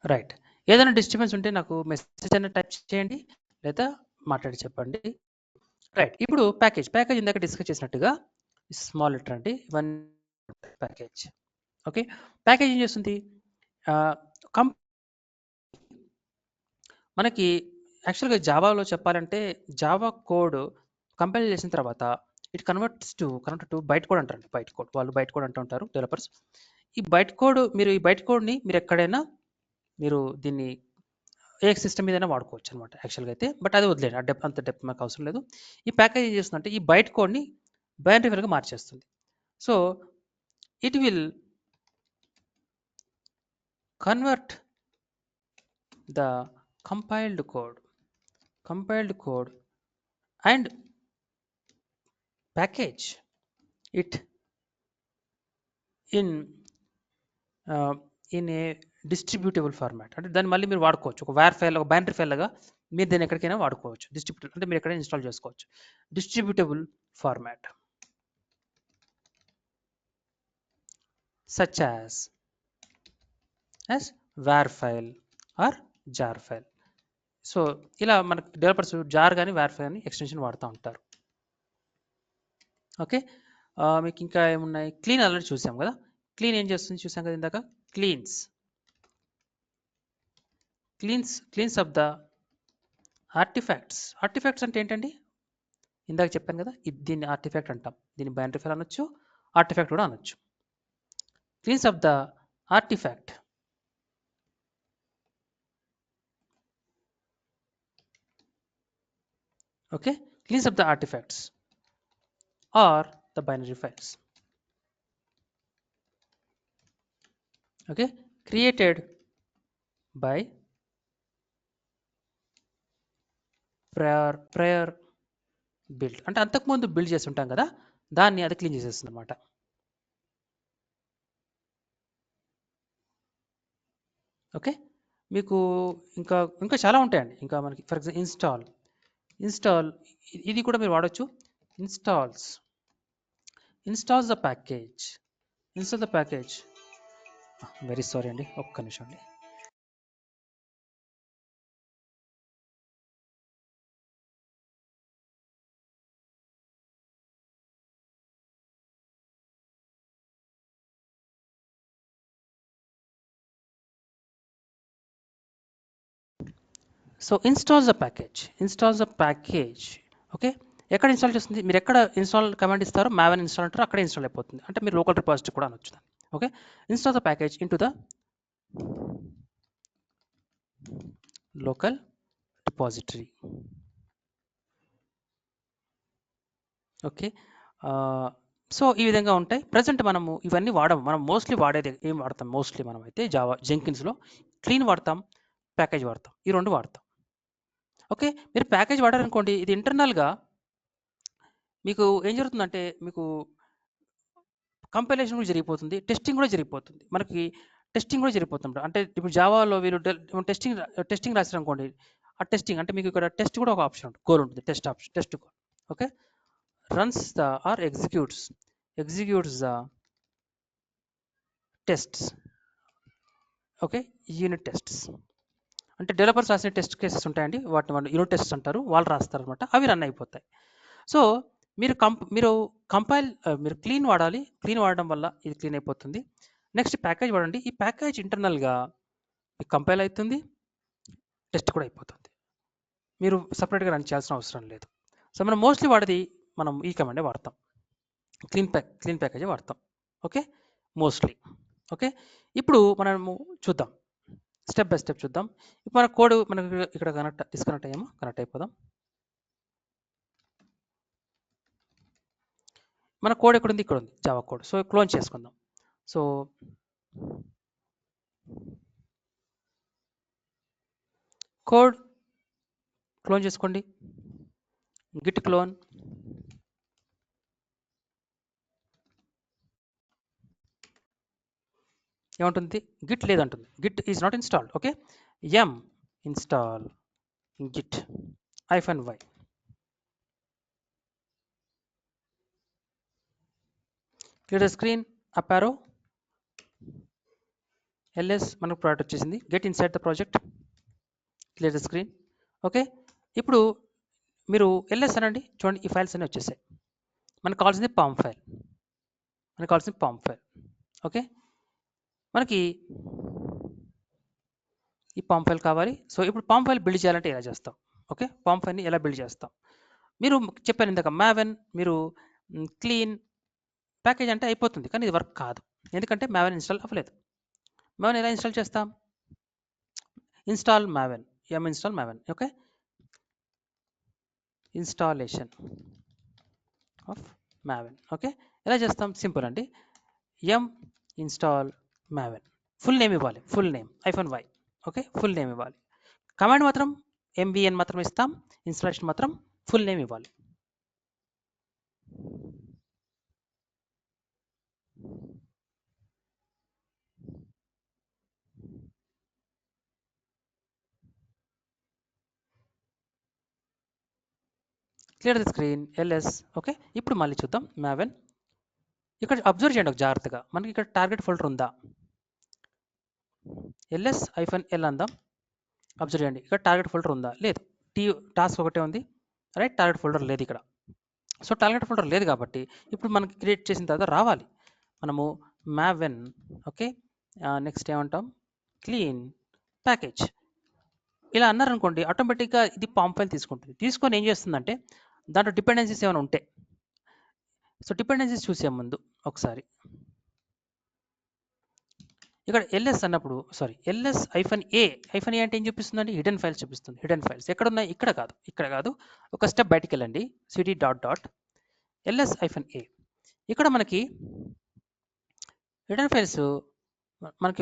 రైట్. ఏదైనా డిస్టర్బెన్స్ ఉంటే నాకు మెసేజ్ అయినా టైప్ చేయండి లేదా మాట్లాడి చెప్పండి. రైట్. ఇప్పుడు ప్యాకేజ్ ఇందాక డిస్కస్ చేసినట్టుగా స్మాల్ లెటర్ అండి ఇవన్నీ ప్యాకేజ్. ఓకే. ప్యాకేజ్ ఏం చేస్తుంది? కం మనకి యాక్చువల్గా జావాలో చెప్పాలంటే జావా కోడ్ కంపైల్ చేసిన తర్వాత it convert to byte code అంటారండి. బైట్ కోడ్ వాళ్ళు బైట్ కోడ్ అంటూ ఉంటారు డెవలపర్స్. ఈ బైట్ కోడ్ని మీరు ఎక్కడైనా మీరు దీన్ని ఏ సిస్టమ్ మీదైనా వాడుకోవచ్చు అనమాట యాక్చువల్గా అయితే. బట్ అది వదిలేండి, అంత డెప్త్ మాకు అవసరం లేదు. ఈ ప్యాకేజ్ ఏం చేస్తుందంటే ఈ బైట్ కోడ్ని బైనరీ ఫైల్గా మార్చేస్తుంది. So it will convert the compiled code and package it in a distributable format. అంటే దాన్ని మళ్ళీ మీరు వాడుకోవచ్చు. ఒక వేర్ ఫైల్, ఒక బైనరీ ఫైల్ లాగా మీరు దాన్ని ఎక్కడికైనా వాడుకోవచ్చు. డిస్ట్రిబ్యూటర్ అంటే మీరు ఎక్కడైనా ఇన్స్టాల్ చేసుకోవచ్చు. Distributable format such as war file or jar file. So ఇలా మనకు డెవలపర్స్ జార్ కానీ వేర్ ఫైల్ కానీ ఎక్స్టెన్షన్ వాడుతూ ఉంటారు. ఓకే. మీకు ఇంకా ఏమున్నాయి? క్లీన్ ఆల్రెడీ చూసాం కదా. క్లీన్ ఏం చేస్తుంది చూసాం కదా ఇందాక. క్లీన్స్ ఆఫ్ ద ఆర్టిఫాక్ట్స్ అంటే ఏంటండి? ఇందాక చెప్పాను కదా, దీన్ని ఆర్టిఫాక్ట్ అంటాం. దీన్ని బైనరీ ఫైల్ అనొచ్చు, ఆర్టిఫాక్ట్ కూడా అనొచ్చు. Cleans of the artifact. Okay. Cleans of the artifacts are the binary files. Okay. Created by prior build. అంటే అంతకుముందు బిల్డ్ చేసి ఉంటాం కదా, దాన్ని అది క్లీన్ చేసేస్తుంది అనమాట. ఓకే. మీకు ఇంకా చాలా ఉంటాయండి. ఇంకా మనకి ఫర్ ఎగ్జాంపుల్ ఇన్స్టాల్ ఇది కూడా మీరు వాడచ్చు. Installs the package. Very sorry అండి, ఒక్క నిమిషం అండి. So installs the package. Okay. ఎక్కడ ఇన్స్టాల్ చేస్తుంది? మీరు ఎక్కడ ఇన్స్టాల్ కమాండ్ ఇస్తారో మావెన్ ఇన్స్టాల్ అంటారో అక్కడే ఇన్స్టాల్ అయిపోతుంది. అంటే మీరు లోకల్ రిపాజిటరీ కూడా అనొచ్చు. Okay. Install the package in to the local repository. Okay. So ఈ విధంగా ఉంటాయి. ప్రజెంట్ మనము ఇవన్నీ వాడము. మనం మోస్ట్లీ వాడేది ఏం వాడతాం? మోస్ట్లీ మనం అయితే జావా జెంకిన్స్లో క్లీన్ వాడతాం, ప్యాకేజ్ వాడతాం. ఈ రెండు వాడతాం. ఓకే. మీరు ప్యాకేజ్ వాడారనుకోండి, ఇది ఇంటర్నల్గా మీకు ఏం జరుగుతుందంటే మీకు కంపైలేషన్ కూడా జరిగిపోతుంది, టెస్టింగ్ కూడా జరిగిపోతుంది. మనకి టెస్టింగ్ కూడా జరిగిపోతుంది. అంటే ఇప్పుడు జావాలో వీళ్ళు టెస్టింగ్ రాశారు అనుకోండి, ఆ టెస్టింగ్ అంటే మీకు ఇక్కడ టెస్ట్ కూడా ఒక ఆప్షన్ ఉంటుంది, గోల్ ఉంటుంది, test goal. Okay. Runs the or executes the tests. Okay. Unit tests అంటే డెవలపర్స్ రాసిన టెస్ట్ కేసెస్ ఉంటాయండి, వాటిని వాళ్ళు యూనిట్ టెస్ట్స్ అంటారు. వాళ్ళు రాస్తారు అనమాట, అవి రన్ అయిపోతాయి. సో మీరు క్లీన్ వాడాలి. క్లీన్ వాడడం వల్ల ఇది క్లీన్ అయిపోతుంది. నెక్స్ట్ ప్యాకేజ్ వాడండి. ఈ ప్యాకేజ్ ఇంటర్నల్గా కంపైల్ అవుతుంది, టెస్ట్ కూడా అయిపోతుంది. మీరు సపరేట్గా రన్ చేయాల్సిన అవసరం లేదు. సో మనం మోస్ట్లీ వాడేది మనం ఈ కమాండే వాడతాం, క్లీన్ ప్యాకేజే వాడతాం. ఓకే. మోస్ట్లీ. ఓకే. ఇప్పుడు మనము చూద్దాం, స్టెప్ బై స్టెప్ చూద్దాం. ఇప్పుడు మన కోడ్ మనకు ఇక్కడ డిస్కనెక్ట్ అయ్యామో, కనెక్ట్ అయిపోదాం. మన కోడ్ ఎక్కడుంది? ఇక్కడ ఉంది, జావా కోడ్. సో క్లోన్ చేసుకుందాం. సో కోడ్ క్లోన్ చేసుకోండి. Git clone. ఏమంటుంది? గిట్ లేదంటుంది. Git is not installed. Okay. ఎం install git -y. clear the screen, up arrow, LS మనకు ప్రాజెక్ట్ వచ్చేసింది. Get inside the project, clear the screen. Okay, ఇప్పుడు మీరు LS అనండి, చూడండి ఈ ఫైల్స్ అన్నీ వచ్చేసాయి. మనకు కావాల్సింది పామ్ ఫైల్, ఓకే. మనకి ఈ పామ్ ఫైల్ కావాలి. సో ఇప్పుడు పామ్ ఫైల్ బిల్డ్ చేయాలంటే ఎలా చేస్తాం? ఓకే, పామ్ ఫైల్ని ఎలా బిల్డ్ చేస్తాం? మీరు చెప్పాను ఇందాక మావెన్ మీరు క్లీన్ ప్యాకేజ్ అంటే అయిపోతుంది, కానీ ఇది వర్క్ కాదు. ఎందుకంటే మావెన్ ఇన్స్టాల్ అవ్వలేదు. మావెన్ ఎలా ఇన్స్టాల్ చేస్తాం? Install Maven, install Maven. Okay, installation of Maven. Okay, ఎలా చేస్తాం? సింపుల్ అండి. ఇన్స్టాల్ మావెన్, ఫుల్ నేమ్ ఇవ్వాలి, full name -y. Okay, full name ఇవ్వాలి. కమాండ్ మాత్రం MVN మాత్రం ఇస్తాం, ఇన్స్టాలేషన్ మాత్రం ఫుల్ నేమ్ ఇవ్వాలి. Clear the screen, LS. Okay, ఇప్పుడు మళ్ళీ చూద్దాం మావెన్. ఇక్కడ అబ్జర్వ్ చేయండి ఒక జాగ్రత్తగా, మనకి ఇక్కడ టార్గెట్ ఫోల్డర్ ఉందా? -l అందాం. అబ్జర్వ్ చేయండి, ఇక్కడ టార్గెట్ ఫోల్డర్ ఉందా? లేదు. టాస్క్ ఒకటే ఉంది, రైట్. టార్గెట్ ఫోల్డర్ లేదు ఇక్కడ. సో టార్గెట్ ఫోల్డర్ లేదు కాబట్టి ఇప్పుడు మనకి క్రియేట్ చేసిన తర్వాత రావాలి మనము మావెన్. ఓకే, నెక్స్ట్ ఏమంటాం? Clean package. ఇలా అన్నారనుకోండి, ఆటోమేటిక్గా ఇది పామ్ ఫైల్ తీసుకుంటుంది. తీసుకొని ఏం చేస్తుందంటే దాంట్లో డిపెండెన్సీస్ ఏమైనా ఉంటే, సో డిపెండెన్సీస్ చూసే ముందు ఒకసారి ఇక్కడ ఎల్ఎస్ అన్నప్పుడు, సారీ -a అంటే ఏం చూపిస్తుందండి? హిడెన్ ఫైల్స్ చూపిస్తుంది. హిడెన్ ఫైల్స్ ఎక్కడ ఉన్నాయి? ఇక్కడ కాదు, ఒక స్టెప్ బయటికి వెళ్ళండి, cd --ls-a. ఇక్కడ మనకి హిడెన్ ఫైల్స్, మనకి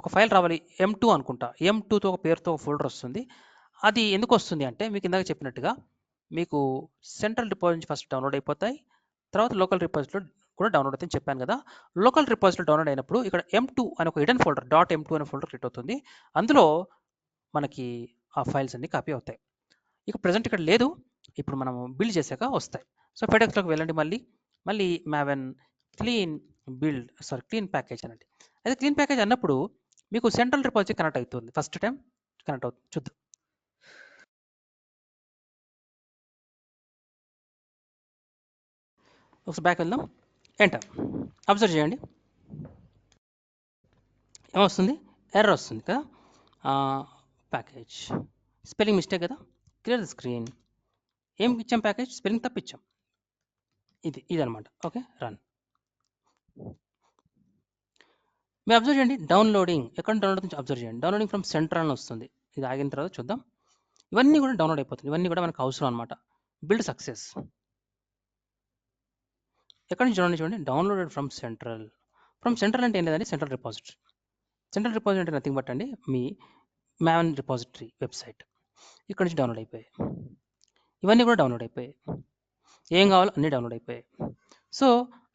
ఒక ఫైల్ రావాలి, M2 అనుకుంటా. M2తో ఒక పేరుతో ఒక ఫోల్డర్ వస్తుంది. అది ఎందుకు వస్తుంది అంటే మీకు ఇందాక చెప్పినట్టుగా మీకు సెంట్రల్ రిపోజిటరీ ఫస్ట్ డౌన్లోడ్ అయిపోతాయి, తర్వాత లోకల్ రిపోజిటరీలో కూడా డౌన్లోడ్ అవుతుంది చెప్పాను కదా. లోకల్ రిపోజిటరీ డౌన్లోడ్ అయినప్పుడు ఇక్కడ M2 అనే ఒక హిడెన్ ఫోల్డర్, .m2 అనే ఫోల్డర్ క్రియేట్ అవుతుంది. అందులో మనకి ఆ ఫైల్స్ అన్ని కాపీ అవుతాయి. ఇక ప్రజెంట్ ఇక్కడ లేదు, ఇప్పుడు మనం బిల్డ్ చేశాక వస్తాయి. సో ఫెడెక్స్లోకి వెళ్ళండి, మళ్ళీ మావెన్ క్లీన్ ప్యాకేజ్ అనండి. అయితే క్లీన్ ప్యాకేజ్ అన్నప్పుడు మీకు సెంట్రల్ రిపోజిటరీ కనెక్ట్ అవుతుంది, ఫస్ట్ టైం కనెక్ట్ అవుతుంది. చూద్దాం. ఒకసారి బ్యాక్ వెళ్దాం, ఎంటర్. అబ్జర్వ్ చేయండి ఏమొస్తుంది? ఎర్రర్ వస్తుంది కదా. ప్యాకేజ్ స్పెల్లింగ్ మిస్టేక్ కదా. Clear the screen. ఏం ఇచ్చాం? ప్యాకేజ్ స్పెల్లింగ్ తప్పిచ్చాం. ఇది అనమాట. Okay, run. మీరు అబ్జర్వ్ చేయండి, డౌన్లోడింగ్ ఎక్కడ డౌన్లోడ్ నుంచి అబ్జర్వ్ చేయండి. డౌన్లోడింగ్ ఫ్రమ్ సెంట్రల్ అని వస్తుంది. ఇది ఆగిన తర్వాత చూద్దాం. ఇవన్నీ కూడా డౌన్లోడ్ అయిపోతుంది, ఇవన్నీ కూడా మనకు అవసరం అనమాట. Build success. ఎక్కడి నుంచి చూడండి, డౌన్లోడెడ్ ఫ్రమ్ సెంట్రల్. అంటే ఏం లేదండి, సెంట్రల్ రిపోజిటరీ. అంటే నథింగ్ బట్ అండి మీ మావెన్ రిపోజిటరీ వెబ్సైట్. ఇక్కడ నుంచి డౌన్లోడ్ అయిపోయాయి, ఇవన్నీ కూడా డౌన్లోడ్ అయిపోయాయి, ఏం కావాలో అన్నీ డౌన్లోడ్ అయిపోయాయి. సో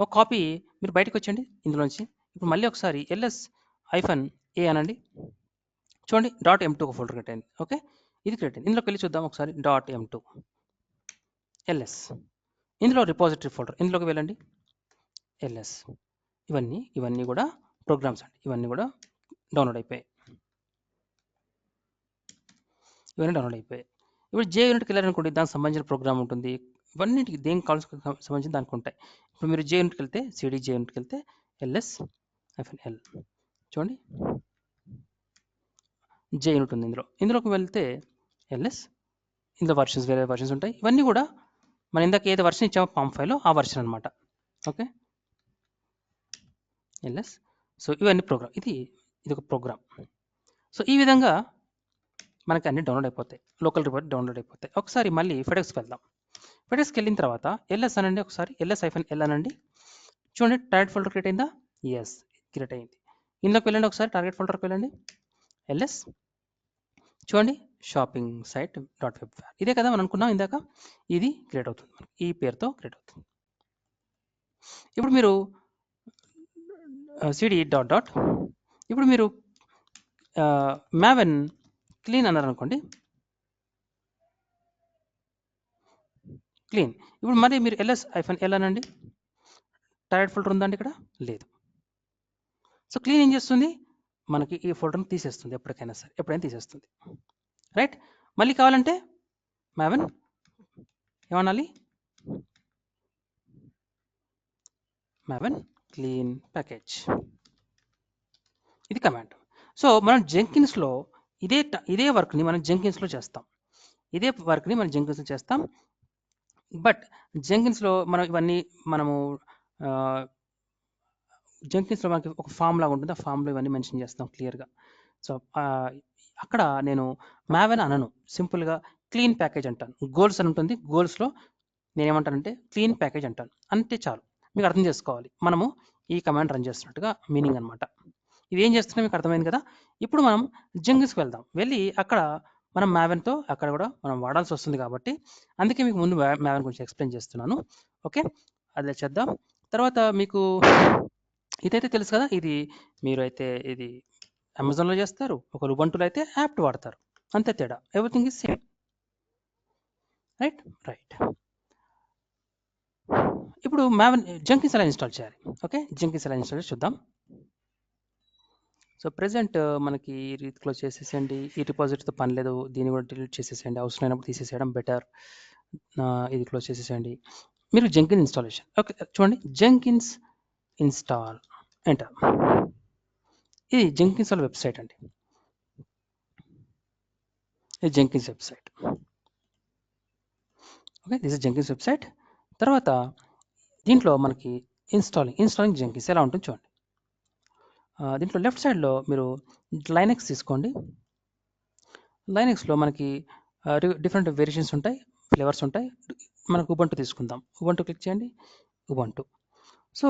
ఒక కాపీ మీరు బయటకు వచ్చండి ఇందులోంచి. ఇప్పుడు మళ్ళీ ఒకసారి -a అనండి. చూడండి .m2 ఒక ఫోల్డర్ క్రియేట్ అయింది. ఓకే, ఇది క్రియేట్ అయింది. ఇందులోకి వెళ్ళి చూద్దాం ఒకసారి. .m2 ls, ఇందులో రిపోజిటరీ ఫోల్డర్, ఇందులోకి వెళ్ళండి. ls, ఇవన్నీ కూడా ప్రోగ్రామ్స్ అండి, ఇవన్నీ కూడా డౌన్లోడ్ అయిపోయాయి, ఇప్పుడు JUnitకి వెళ్ళారనుకోండి, దానికి సంబంధించిన ప్రోగ్రామ్ ఉంటుంది. ఇవన్నిటికి దేనికి కావాల్సిన సంబంధించిన దానికి ఉంటాయి. ఇప్పుడు మీరు JUnitకి వెళ్తే, cd JUnitకి వెళ్తే ls-l చూడండి, JUnit ఉంది ఇందులోకి వెళ్తే ls, ఇందులో వేరే వర్షన్స్ ఉంటాయి. ఇవన్నీ కూడా మనం ఇందాక ఏదో వర్షన్ ఇచ్చామో పామ్ ఫైల్లో ఆ వర్షన్ అనమాట. Okay, ls. సో ఇవన్నీ ప్రోగ్రామ్, ఇది ఒక ప్రోగ్రామ్. సో ఈ విధంగా మనకి అన్ని డౌన్లోడ్ అయిపోతాయి, లోకల్ రిపోజిటరీ డౌన్లోడ్ అయిపోతాయి. ఒకసారి మళ్ళీ ఫెడెక్స్కి వెళ్దాం. ఫెడెక్స్కి వెళ్ళిన తర్వాత ls అనండి, ఒకసారి ls-l అనండి. చూడండి టార్గెట్ ఫోల్డర్ క్రియేట్ అయిందా? ఎస్, క్రియేట్ అయింది. ఇందులోకి వెళ్ళండి, ఒకసారి టార్గెట్ ఫోల్డర్కి వెళ్ళండి. ls, చూడండి షాపింగ్ సైట్ .web. ఇదే కదా మనం అనుకున్నాం ఇందాక, ఇది క్రియేట్ అవుతుంది మనకి, ఈ పేరుతో క్రియేట్ అవుతుంది. ఇప్పుడు మీరు cd ... ఇప్పుడు మీరు మావెన్ క్లీన్ అన్నారనుకోండి, క్లీన్. ఇప్పుడు మరి మీరు ls-l అనండి. టార్గెట్ ఫోల్డర్ ఉందండి ఇక్కడ? లేదు. సో క్లీన్ ఏం చేస్తుంది? మనకి ఈ ఫోల్డర్ని తీసేస్తుంది ఎప్పటికైనా సరే, ఎప్పుడైనా తీసేస్తుంది. రైట్, మళ్ళీ కావాలంటే మావెన్ ఏమనాలి, మావెన్ క్లీన్ ప్యాకేజ్, ఇది కమాండ్. సో మనం జెంకిన్స్లో ఇదే వర్క్ని మనం జెంకిన్స్లో చేస్తాం, ఇదే వర్క్ని మనం జెంకిన్స్లో చేస్తాం. బట్ జెంకిన్స్లో మనం ఇవన్నీ మనము జెంకిన్స్లో మనకి ఒక ఫామ్ లాగా ఉంటుంది, ఆ ఫామ్లో ఇవన్నీ మెన్షన్ చేస్తాం క్లియర్గా. సో అక్కడ నేను మావెన్ అనను, సింపుల్గా క్లీన్ ప్యాకేజ్ అంటాను. గోల్స్ అని ఉంటుంది, గోల్స్లో నేను ఏమంటానంటే క్లీన్ ప్యాకేజ్ అంటాను, అంతే చాలు. మీకు అర్థం చేసుకోవాలి మనము ఈ కమాండ్ రన్ చేస్తున్నట్టుగా మీనింగ్ అనమాట. ఇది ఏం చేస్తున్నా మీకు అర్థమైంది కదా. ఇప్పుడు మనం జెంకిన్స్కి వెళ్దాం, వెళ్ళి అక్కడ మనం మావెన్తో అక్కడ కూడా మనం వాడాల్సి వస్తుంది కాబట్టి అందుకే మీకు ముందు మావెన్ గురించి ఎక్స్ప్లెయిన్ చేస్తున్నాను. ఓకే, అదే చేద్దాం. తర్వాత మీకు ఇదైతే తెలుసు కదా, ఇది మీరు అయితే ఇది అమెజాన్లో చేస్తారు, ఒక ఉబంటులో అయితే యాప్ట్ వాడతారు, అంతే తేడా, everything is same. Right right. ఇప్పుడు మావెన్ జెంకిన్స్ ఎలా ఇన్స్టాల్ చేయాలి. ఓకే, జెంకిన్స్ ఎలా ఇన్స్టాల్ చేసి చూద్దాం. సో ప్రెసెంట్ మనకి ఇది క్లోజ్ చేసేసేయండి, ఈ రిపాజిటరీతో పని లేదు, దీన్ని కూడా డిలీట్ చేసేసేయండి, అవసరమైనప్పుడు తీసేసేయడం బెటర్. ఇది క్లోజ్ చేసేసేయండి. మీరు జెంకిన్స్ ఇన్స్టాలేషన్, ఓకే చూడండి, జెంకిన్స్ ఇన్స్టాల్ ఎంటర్. ఇది జెంకిన్స్ వాళ్ళ వెబ్సైట్ అండి, ఇది Jenkins website. Okay, this is Jenkins website. తర్వాత దీంట్లో మనకి ఇన్స్టాలింగ్ జెంకిన్స్ ఎలా ఉంటుంది చూడండి. దీంట్లో లెఫ్ట్ సైడ్లో మీరు లైనెక్స్ తీసుకోండి. లైనెక్స్లో మనకి డిఫరెంట్ వేరియేషన్స్ ఉంటాయి, ఫ్లేవర్స్ ఉంటాయి. మనకు ఉబంటు తీసుకుందాం, ఉబంటు క్లిక్ చేయండి, ఉబంటు. సో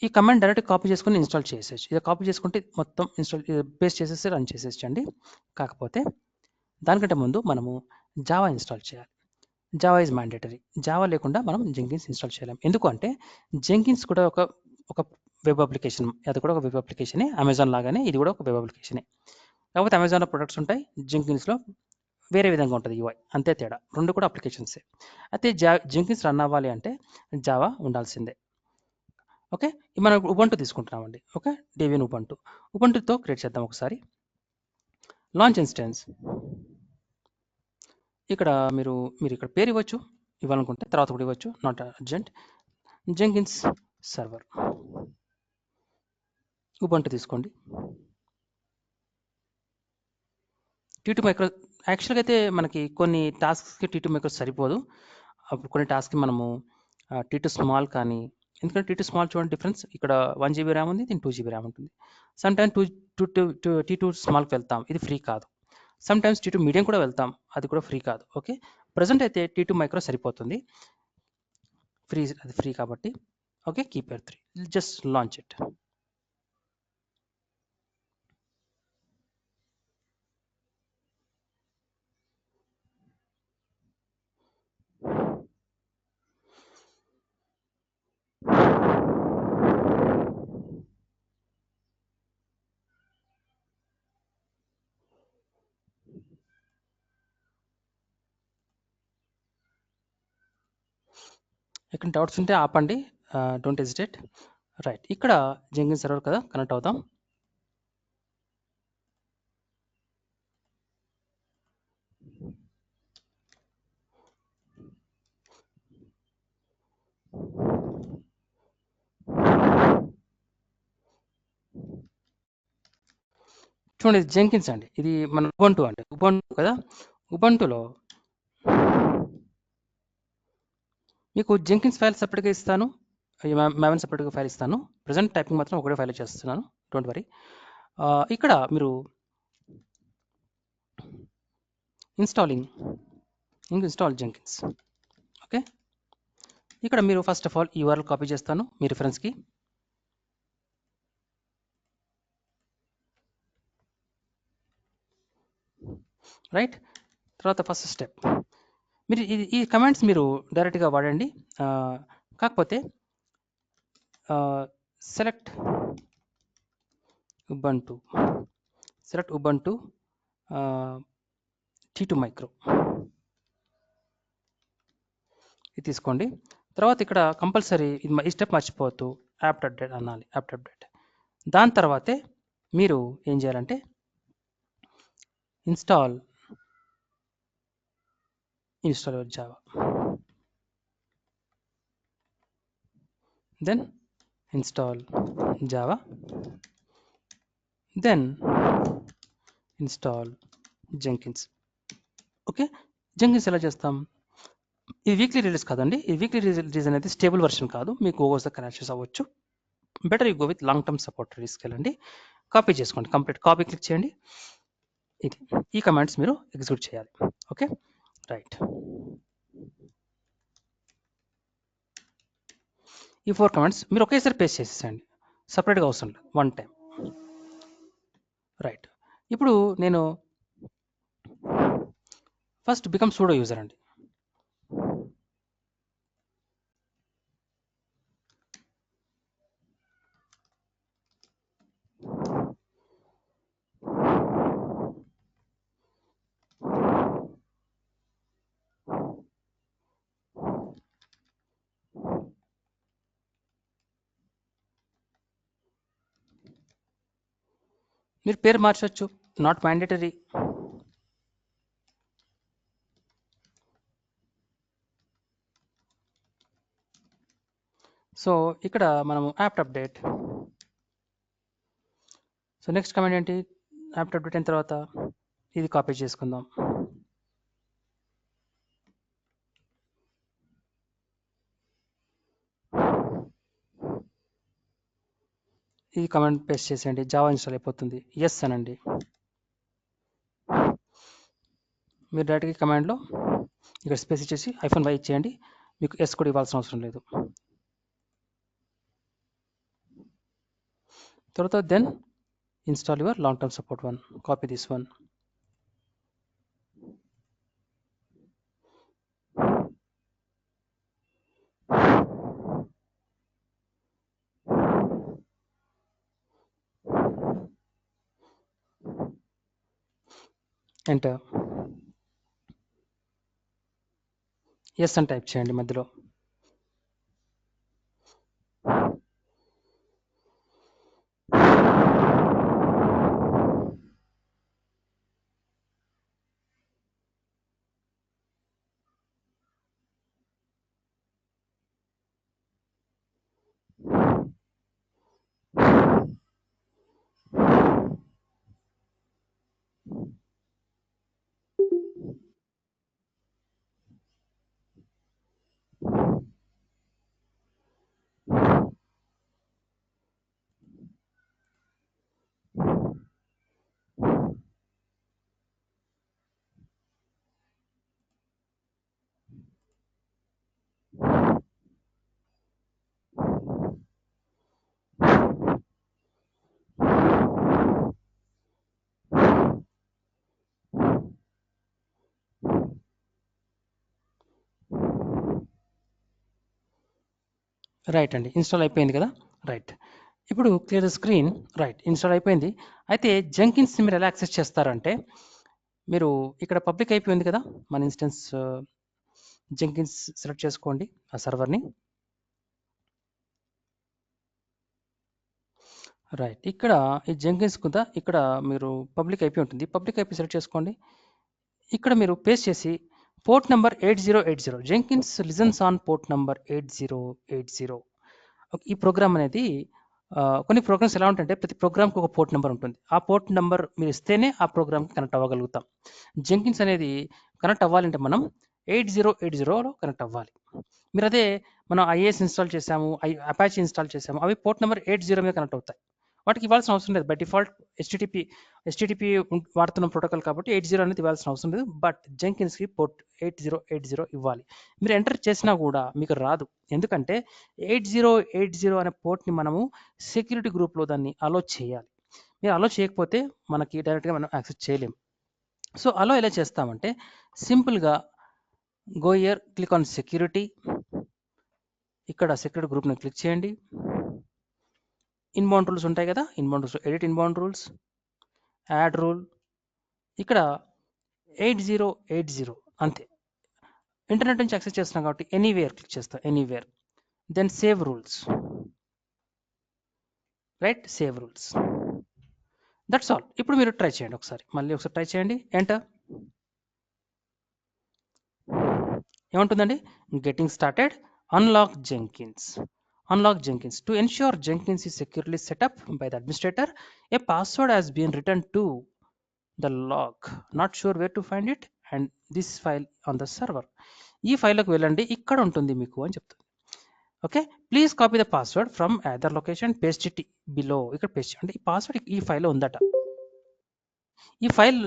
ఈ కమాండ్ డైరెక్ట్ కాపీ చేసుకొని ఇన్స్టాల్ చేసేసి, ఇది కాపీ చేసుకుంటే మొత్తం ఇన్స్టాల్ పేస్ట్ చేసేసి రన్ చేసేసండి. కాకపోతే దానికంటే ముందు మనము జావా ఇన్స్టాల్ చేయాలి. జావా ఈజ్ మ్యాండేటరీ, జావా లేకుండా మనం జెంకిన్స్ ఇన్స్టాల్ చేయలేం. ఎందుకు అంటే జెంకిన్స్ కూడా ఒక వెబ్ అప్లికేషన్, అది కూడా ఒక వెబ్ అప్లికేషనే, అమెజాన్ లాగానే ఇది కూడా ఒక వెబ్ అప్లికేషనే. కాకపోతే అమెజాన్లో ప్రొడక్ట్స్ ఉంటాయి, జెంకిన్స్లో వేరే విధంగా ఉంటుంది UI, అంతే తేడా, రెండు కూడా అప్లికేషన్సే. అయితే జెంకిన్స్ రన్ అవ్వాలి అంటే జావా ఉండాల్సిందే. ఓకే, మనం ఉబంటు తీసుకుంటున్నామండి. ఓకే, డెవియన్ ఉబంటుతో క్రియేట్ చేద్దాం ఒకసారి. లాంచ్ ఇన్స్టెన్స్, ఇక్కడ మీరు ఇక్కడ పేరు ఇవ్వచ్చు, ఇవ్వాలనుకుంటే తర్వాత కూడా ఇవ్వచ్చు, not urgent. Jenkins server Ubuntu తీసుకోండి. T2 మైక్రో, యాక్చువల్గా అయితే మనకి కొన్ని టాస్క్స్కి T2 మైక్రో సరిపోదు, అప్పుడు కొన్ని టాస్క్కి మనము T2 స్మాల్ కానీ, ఎందుకంటే T2 స్మాల్ చూడండి డిఫరెన్స్, ఇక్కడ 1 GB ర్యామ్ ఉంది, దీని 2 GB ర్యామ్ ఉంటుంది. సమ్ టైమ్ T2 స్మాల్కి వెళ్తాం, ఇది ఫ్రీ కాదు. సమ్ టైమ్స్ T2 మీడియం కూడా వెళ్తాం, అది కూడా ఫ్రీ కాదు. ఓకే, ప్రజెంట్ అయితే T2 మైక్రో సరిపోతుంది, అది ఫ్రీ కాబట్టి. Okay, keep er 3, just launch it. ఎక్కడ డౌట్స్ ఉంటే ఆపండి, డోంట్ హెజిటేట్. రైట్, ఇక్కడ జెంకిన్స్ సర్వర్ కదా, కనెక్ట్ అవుదాం. చూడండి, ఇది జెంకిన్స్ అండి, ఇది మన ఉబంటు అంటే ఉబంటు కదా. ఉబంటులో మీకు జెంకిన్స్ ఫైల్ సపరేట్గా ఇస్తాను, మావెన్ సపరేట్గా ఫైల్ ఇస్తాను. ప్రజెంట్ టైపింగ్ మాత్రం ఒకటే ఫైల్ చేస్తున్నాను, డోంట్ వరీ. ఇక్కడ మీరు ఇన్స్టాల్ జెంకిన్స్. ఓకే, ఇక్కడ మీరు first of all URL copy చేస్తాను మీ రిఫరెన్స్కి. రైట్, తర్వాత ఫస్ట్ స్టెప్, మీరు ఈ కమాండ్స్ మీరు డైరెక్ట్గా వాడండి. కాకపోతే సెలెక్ట్ ఉబంటు T2 మైక్రో ఇది తీసుకోండి. తర్వాత ఇక్కడ కంపల్సరీ ఈ స్టెప్ మర్చిపోవద్దు, యాప్ట్ అప్డేట్ అనాలి, యాప్ట్ అప్డేట్. దాని తర్వాతే మీరు ఏం చేయాలంటే install your Java, then install Java, then install Jenkins. Okay, Jenkins ఎలా చేస్తాం? ఇది వీక్లీ రిలీజ్ కాదండి. ఈ వీక్లీ రిలీజ్ అనేది స్టేబుల్ వర్షన్ కాదు, మీకు ఒక్కోసారి కనెక్షన్స్ అవ్వచ్చు. Better you go with long term support తీసుకెళ్ళండి. కాపీ చేసుకోండి, కంప్లీట్ కాపీ క్లిక్ చేయండి. ఇది ఈ కమాండ్స్ మీరు ఎగ్జిక్యూట్ చేయాలి. Okay, right. ఈ 4 కమాండ్స్ మీరు ఒకేసారి పేస్ట్ చేసేసండి, సపరేట్గా అవసరం లేదు, వన్ టైం. రైట్, ఇప్పుడు నేను ఫస్ట్ బికమ్ సూడో యూజర్ అండి. మీరు పేరు మార్చవచ్చు, నాట్ మ్యాండేటరీ. సో ఇక్కడ మనము apt update. So next command ఏంటి? యాప్ట్ అప్డేట్ అయిన తర్వాత ఇది కాపీ చేసుకుందాం. ఈ కమాండ్ పేస్ట్ చేసేయండి, జావా ఇన్స్టాల్ అయిపోతుంది. ఎస్ అనండి. మీరు డైరెక్ట్గా కమాండ్లో ఇక్కడ స్పేస్ ఇచ్చేసి -y ఇచ్చేయండి, మీకు ఎస్ కూడా ఇవ్వాల్సిన అవసరం లేదు. తర్వాత then install your long term support 1, copy this one. Enter. Yes అని టైప్ చేయండి మధ్యలో. రైట్ అండి, ఇన్స్టాల్ అయిపోయింది కదా. రైట్, ఇప్పుడు clear the screen. Right, install అయిపోయింది. అయితే జెంకిన్స్ మీరు ఎలా యాక్సెస్ చేస్తారంటే, మీరు ఇక్కడ పబ్లిక్ అయిపోయింది కదా మన ఇన్స్టెన్స్, జెంకిన్స్ సెలెక్ట్ చేసుకోండి ఆ సర్వర్ని. రైట్, ఇక్కడ ఈ జెంకిన్స్ కుందా ఇక్కడ మీరు పబ్లిక్ అయిపోయి ఉంటుంది, పబ్లిక్ అయిపోయి సెలెక్ట్ చేసుకోండి. ఇక్కడ మీరు పేస్ట్ చేసి port number 8080, Jenkins listens on port number 8080. ఈ ప్రోగ్రామ్ అనేది కొన్ని ప్రోగ్రామ్స్ ఎలా ఉంటాయంటే ప్రతి ప్రోగ్రామ్కి ఒక పోర్ట్ నెంబర్ ఉంటుంది. ఆ పోర్ట్ నెంబర్ మీరు ఇస్తేనే ఆ ప్రోగ్రామ్కి కనెక్ట్ అవ్వగలుగుతాం. జెంకిన్స్ అనేది కనెక్ట్ అవ్వాలంటే మనం 8080లో కనెక్ట్ అవ్వాలి. మీరు అదే మనం ఐఏఎస్ ఇన్స్టాల్ చేసాము, అపాచీ ఇన్స్టాల్ చేసాము, అవి పోర్ట్ నెంబర్ 80 మీద కనెక్ట్ అవుతాయి. వాటికి ఇవ్వాల్సిన అవసరం లేదు. బై డిఫాల్ట్ HTTP వాడుతున్న ప్రోటోకాల్ కాబట్టి 80 అనేది ఇవ్వాల్సిన అవసరం లేదు. బట్ జెంకిన్స్కి పోర్ట్ 8080 ఇవ్వాలి. మీరు ఎంటర్ చేసినా కూడా మీకు రాదు, ఎందుకంటే 8080 అనే పోర్ట్ని మనము సెక్యూరిటీ గ్రూప్లో దాన్ని అలో చేయాలి. మీరు అలో చేయకపోతే మనకి డైరెక్ట్గా మనం యాక్సెస్ చేయలేము. సో అలో ఎలా చేస్తామంటే సింపుల్గా go here, click on security. ఇక్కడ సెక్యూరిటీ గ్రూప్ని క్లిక్ చేయండి. ఇన్బౌండ్ రూల్స్ ఉంటాయి కదా, inbound rules, edit inbound rules, add rule. ఇక్కడ 8080 అంతే. ఇంటర్నెట్ నుంచి యాక్సెస్ చేస్తున్నాం కాబట్టి ఎనీవేర్ క్లిక్ చేస్తాం, anywhere. Then save rules. Right, save rules. That's all. ఇప్పుడు మీరు ట్రై చేయండి ఒకసారి, మళ్ళీ ఒకసారి ట్రై చేయండి. ఎంటర్. ఏముంటుందండి? Getting started, unlock Jenkins. Unlock Jenkins. To ensure Jenkins is securely set up by the administrator, a password has been written to the log. Not sure where to find it and this file on the server. ఈ ఫైల్లోకి వెళ్ళండి, ఇక్కడ ఉంటుంది మీకు అని చెప్తుంది. Okay, please copy the password from other location, paste it below. ఇక్కడ paste చేయండి. ఈ పాస్వర్డ్ ఈ ఫైల్లో ఉందట. ఈ ఫైల్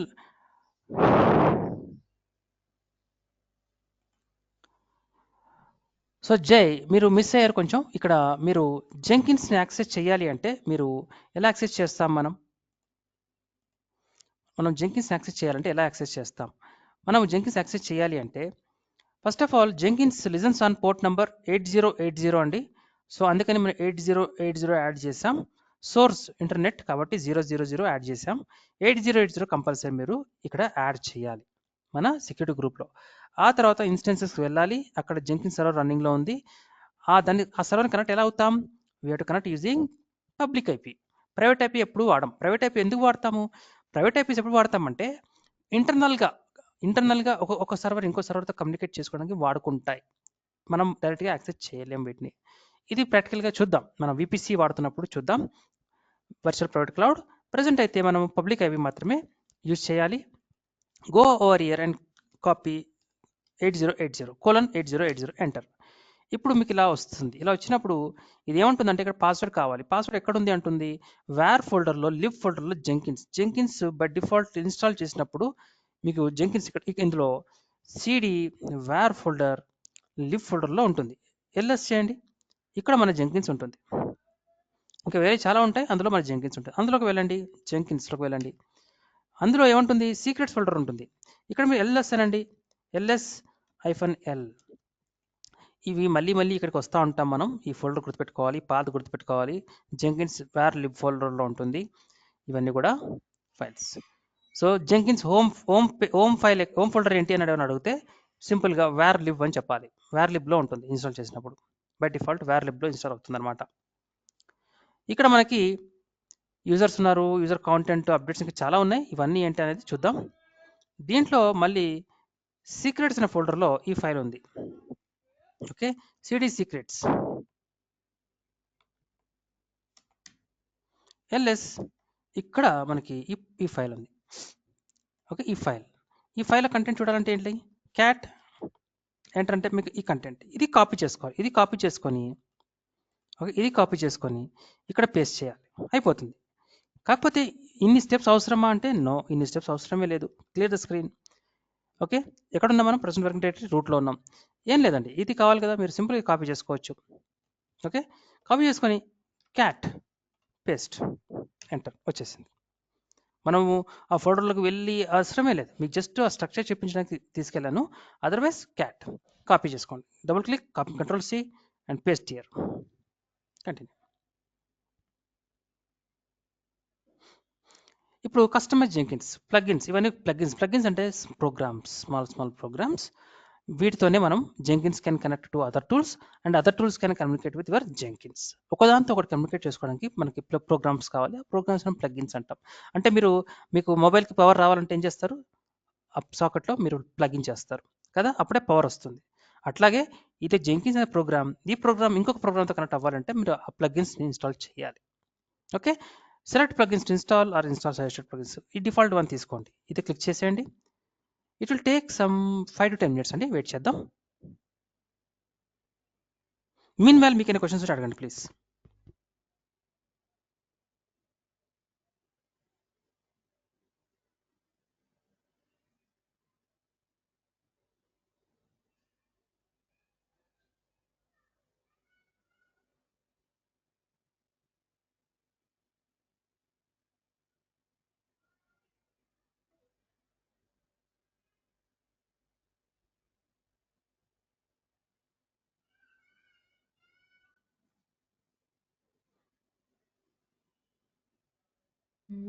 సో జై, మీరు మిస్ అయ్యారు కొంచెం. ఇక్కడ మీరు జెంకిన్స్ని యాక్సెస్ చేయాలి అంటే మీరు ఎలా యాక్సెస్ చేస్తాం? మనం జెంకిన్స్ యాక్సెస్ చేయాలంటే ఎలా యాక్సెస్ చేస్తాం? మనం జెంకిన్స్ యాక్సెస్ చేయాలి అంటే first of all Jenkins listens on port number 8080 అండి. సో అందుకని మనం 8080 యాడ్ చేసాం. సోర్స్ ఇంటర్నెట్ కాబట్టి 000 యాడ్ చేసాం. 8080 కంపల్సరీ మీరు ఇక్కడ యాడ్ చేయాలి మన సెక్యూరిటీ గ్రూప్లో. ఆ తర్వాత ఇన్స్టెన్సెస్కి వెళ్ళాలి, అక్కడ జెంకిన్స్ సర్వర్ రన్నింగ్లో ఉంది. ఆ సర్వర్ని కనెక్ట్ ఎలా అవుతాం? We have to connect using public IP. Private IP ఎప్పుడు వాడడం. ప్రైవేట్ ఐపీ ఎందుకు వాడతాము? ప్రైవేట్ ఐపీస్ ఎప్పుడు వాడతామంటే ఇంటర్నల్గా ఒక సర్వర్ ఇంకో సర్వర్తో కమ్యూనికేట్ చేసుకోవడానికి వాడుకుంటాయి. మనం డైరెక్ట్గా యాక్సెస్ చేయలేం వీటిని. ఇది ప్రాక్టికల్గా చూద్దాం, మనం విపిసి వాడుతున్నప్పుడు చూద్దాం. Virtual private cloud. ప్రజెంట్ అయితే మనం పబ్లిక్ ఐపీ మాత్రమే యూజ్ చేయాలి. Go over year and copy 8080:8080 enter. ఇప్పుడు మీకు ఇలా వస్తుంది. ఇలా వచ్చినప్పుడు ఇది ఏమంటుందంటే ఇక్కడ పాస్వర్డ్ కావాలి. పాస్వర్డ్ ఎక్కడుంది అంటుంది? వేర్ ఫోల్డర్లో, లివ్ ఫోల్డర్లో జెంకిన్స్ బై డిఫాల్ట్ ఇన్స్టాల్ చేసినప్పుడు మీకు జెంకిన్స్ ఇక్కడ ఇందులో సిడి వేర్ ఫోల్డర్ లివ్ ఫోల్డర్లో ఉంటుంది. ఎల్ఎస్ చేయండి, ఇక్కడ మన జెంకిన్స్ ఉంటుంది. ఇంకా వేరే చాలా ఉంటాయి, అందులో మన జెంకిన్స్ ఉంటుంది. అందులోకి వెళ్ళండి, జెంకిన్స్లోకి వెళ్ళండి. అందులో ఏముంటుంది? సీక్రెట్స్ ఫోల్డర్ ఉంటుంది. ఇక్కడ మీరు ఎల్ఎస్ అనండి, LS-L. ఇవి మళ్ళీ ఇక్కడికి వస్తూ ఉంటాం మనం. ఈ ఫోల్డర్ గుర్తుపెట్టుకోవాలి, పాత్ గుర్తుపెట్టుకోవాలి. జెంకిన్స్ వేర్ లిబ్ ఫోల్డర్లో ఉంటుంది. ఇవన్నీ కూడా files. So Jenkins home folder ఏంటి అని అడిగితే సింపుల్గా వేర్ లిబ్ అని చెప్పాలి. వేర్ లిబ్లో ఉంటుంది ఇన్స్టాల్ చేసినప్పుడు. బై డిఫాల్ట్ వేర్ లిబ్లో ఇన్స్టాల్ అవుతుంది అనమాట. ఇక్కడ మనకి యూజర్స్ ఉన్నారు, యూజర్ కాంటెంట్ అప్డేట్స్ ఇంకా చాలా ఉన్నాయి. ఇవన్నీ ఏంటి అనేది చూద్దాం. దీంట్లో మళ్ళీ సీక్రెట్స్ అనే ఫోల్డర్లో ఈ ఫైల్ ఉంది. Okay, CD secrets LS. ఇక్కడ మనకి ఈ ఫైల్ ఉంది. ఓకే, ఈ ఫైల్ కంటెంట్ చూడాలంటే ఏంటి? క్యాట్ ఎంటర్ అంటే మీకు ఈ కంటెంట్ ఇది కాపీ చేసుకోవాలి. ఇది కాపీ చేసుకొని ఇక్కడ పేస్ట్ చేయాలి, అయిపోతుంది. కాకపోతే ఇన్ని స్టెప్స్ అవసరమా అంటే నో, ఇన్ని స్టెప్స్ అవసరమే లేదు. Clear the screen. ఓకే, ఎక్కడ ఉన్నాం మనం? ప్రెజెంట్ వర్కింగ్ డైరెక్టరీ రూట్లో ఉన్నాం. ఏం లేదండి, ఇది కావాలి కదా, మీరు సింపుల్గా కాపీ చేసుకోవచ్చు. ఓకే, కాపీ చేసుకొని క్యాట్ పేస్ట్ ఎంటర్ వచ్చేసింది. మనము ఆ ఫోల్డర్లోకి వెళ్ళి అవసరమే లేదు, మీకు జస్ట్ ఆ స్ట్రక్చర్ చెప్పించడానికి తీసుకెళ్ళాను. అదర్వైజ్ క్యాట్ కాపీ చేసుకోండి, double click, copy, Ctrl+C and paste here. Continue. ఇప్పుడు కస్టమైజ్ జెంకిన్స్ ప్లగిన్స్. ఇవన్నీ ప్లగిన్స్ అంటే ప్రోగ్రామ్స్, స్మాల్ ప్రోగ్రామ్స్. వీటితోనే మనం Jenkins can connect to other tools and other tools can communicate with your Jenkins. ఒకదాంతో ఒకటి communicate చేసుకోవడానికి మనకి ప్రోగ్రామ్స్ కావాలి. ఆ ప్రోగ్రామ్స్ ప్లగిన్స్ అంటాం. అంటే మీకు మొబైల్కి పవర్ రావాలంటే ఏం చేస్తారు? సాకెట్లో మీరు ప్లగిన్ చేస్తారు కదా, అప్పుడే పవర్ వస్తుంది. అట్లాగే ఇది జెంకిన్స్ అనే ప్రోగ్రామ్. ఈ ప్రోగ్రామ్ ఇంకొక ప్రోగ్రామ్తో కనెక్ట్ అవ్వాలంటే మీరు ఆ ప్లగిన్స్ని ఇన్స్టాల్ చేయాలి. Okay, select plugins to install are install suggested plugins. ఈ డిఫాల్ట్ వన్ తీసుకోండి, ఇది క్లిక్ చేసేయండి. It will take some 5 to 10 minutes అండి, వెయిట్ చేద్దాం. మీన్ వైల్ మీకు ఏమైనా క్వశ్చన్స్ ఉంటే అడగండి ప్లీజ్.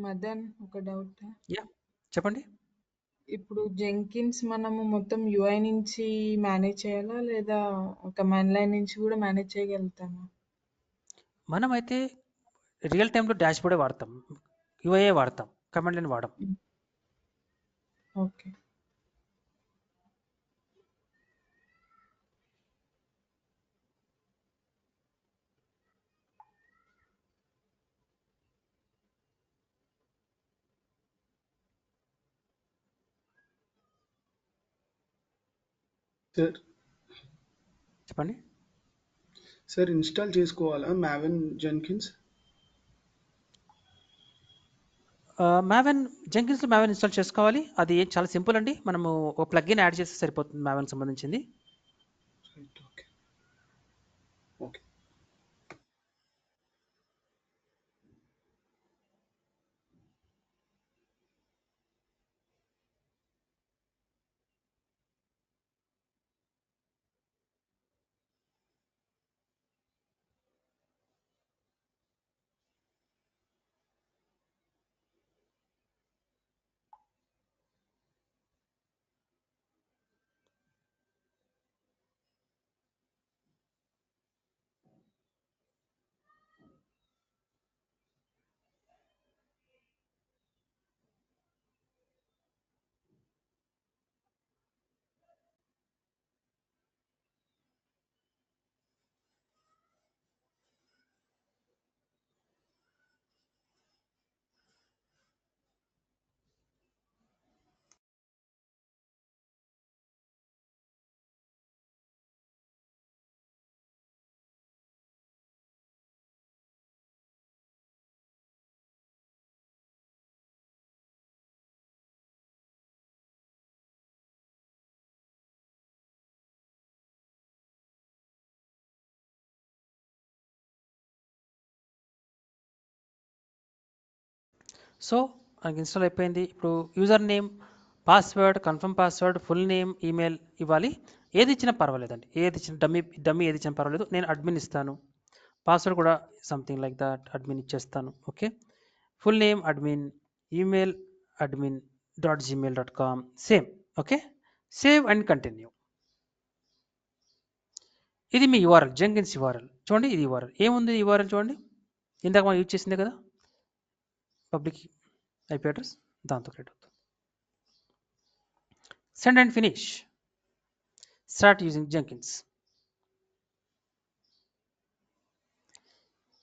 మదన్, ఒక డౌట్. యా, చెప్పండి. ఇప్పుడు జెంకిన్స్ మనము మొత్తం UI నుంచి మేనేజ్ చేయాలా, లేదా కమాండ్ లైన్ నుంచి కూడా మేనేజ్ చేయగలుగుతామా? మనమైతే రియల్ టైంలో డాష్ బోర్డే వాడతాం. యుఐఏ వాడతాం, కమాండ్ లైన్ వాడం. ఓకే. సార్ చెప్పండి. సార్ ఇన్స్టాల్ చేసుకోవాలా మావెన్ జెన్కిన్స్? మావెన్ జెంకిన్స్లో మావెన్ ఇన్స్టాల్ చేసుకోవాలి. అది చాలా సింపుల్ అండి. మనము ఒక ప్లగ్ఇన్ యాడ్ చేస్తే సరిపోతుంది మావెన్ సంబంధించింది. Right, okay okay. సో మనకి ఇన్స్టాల్ అయిపోయింది. ఇప్పుడు user name, password, confirm password, full name, email ఇవ్వాలి. ఏది ఇచ్చినా పర్వాలేదండి, ఏది ఇచ్చిన డమ్మీ ఏది ఇచ్చినా పర్వాలేదు. నేను అడ్మిన్ ఇస్తాను. పాస్వర్డ్ కూడా సంథింగ్ లైక్ దట్ అడ్మిన్ ఇచ్చేస్తాను. Okay, full name admin, email admin.gmail.com same. Okay, save and continue. ఇది మీ యూఆర్ఎల్, జెంకిన్స్ యూఆర్ఎల్ చూడండి. ఇది యూఆర్ఎల్ ఏముంది, యూఆర్ఎల్ చూడండి, ఇందాక మనం యూజ్ చేసిందే కదా పబ్లిక్ ఐపీ అడ్రస్, దాంతో క్రియేట్ అవుతుంది. Send and finish, start using Jenkins.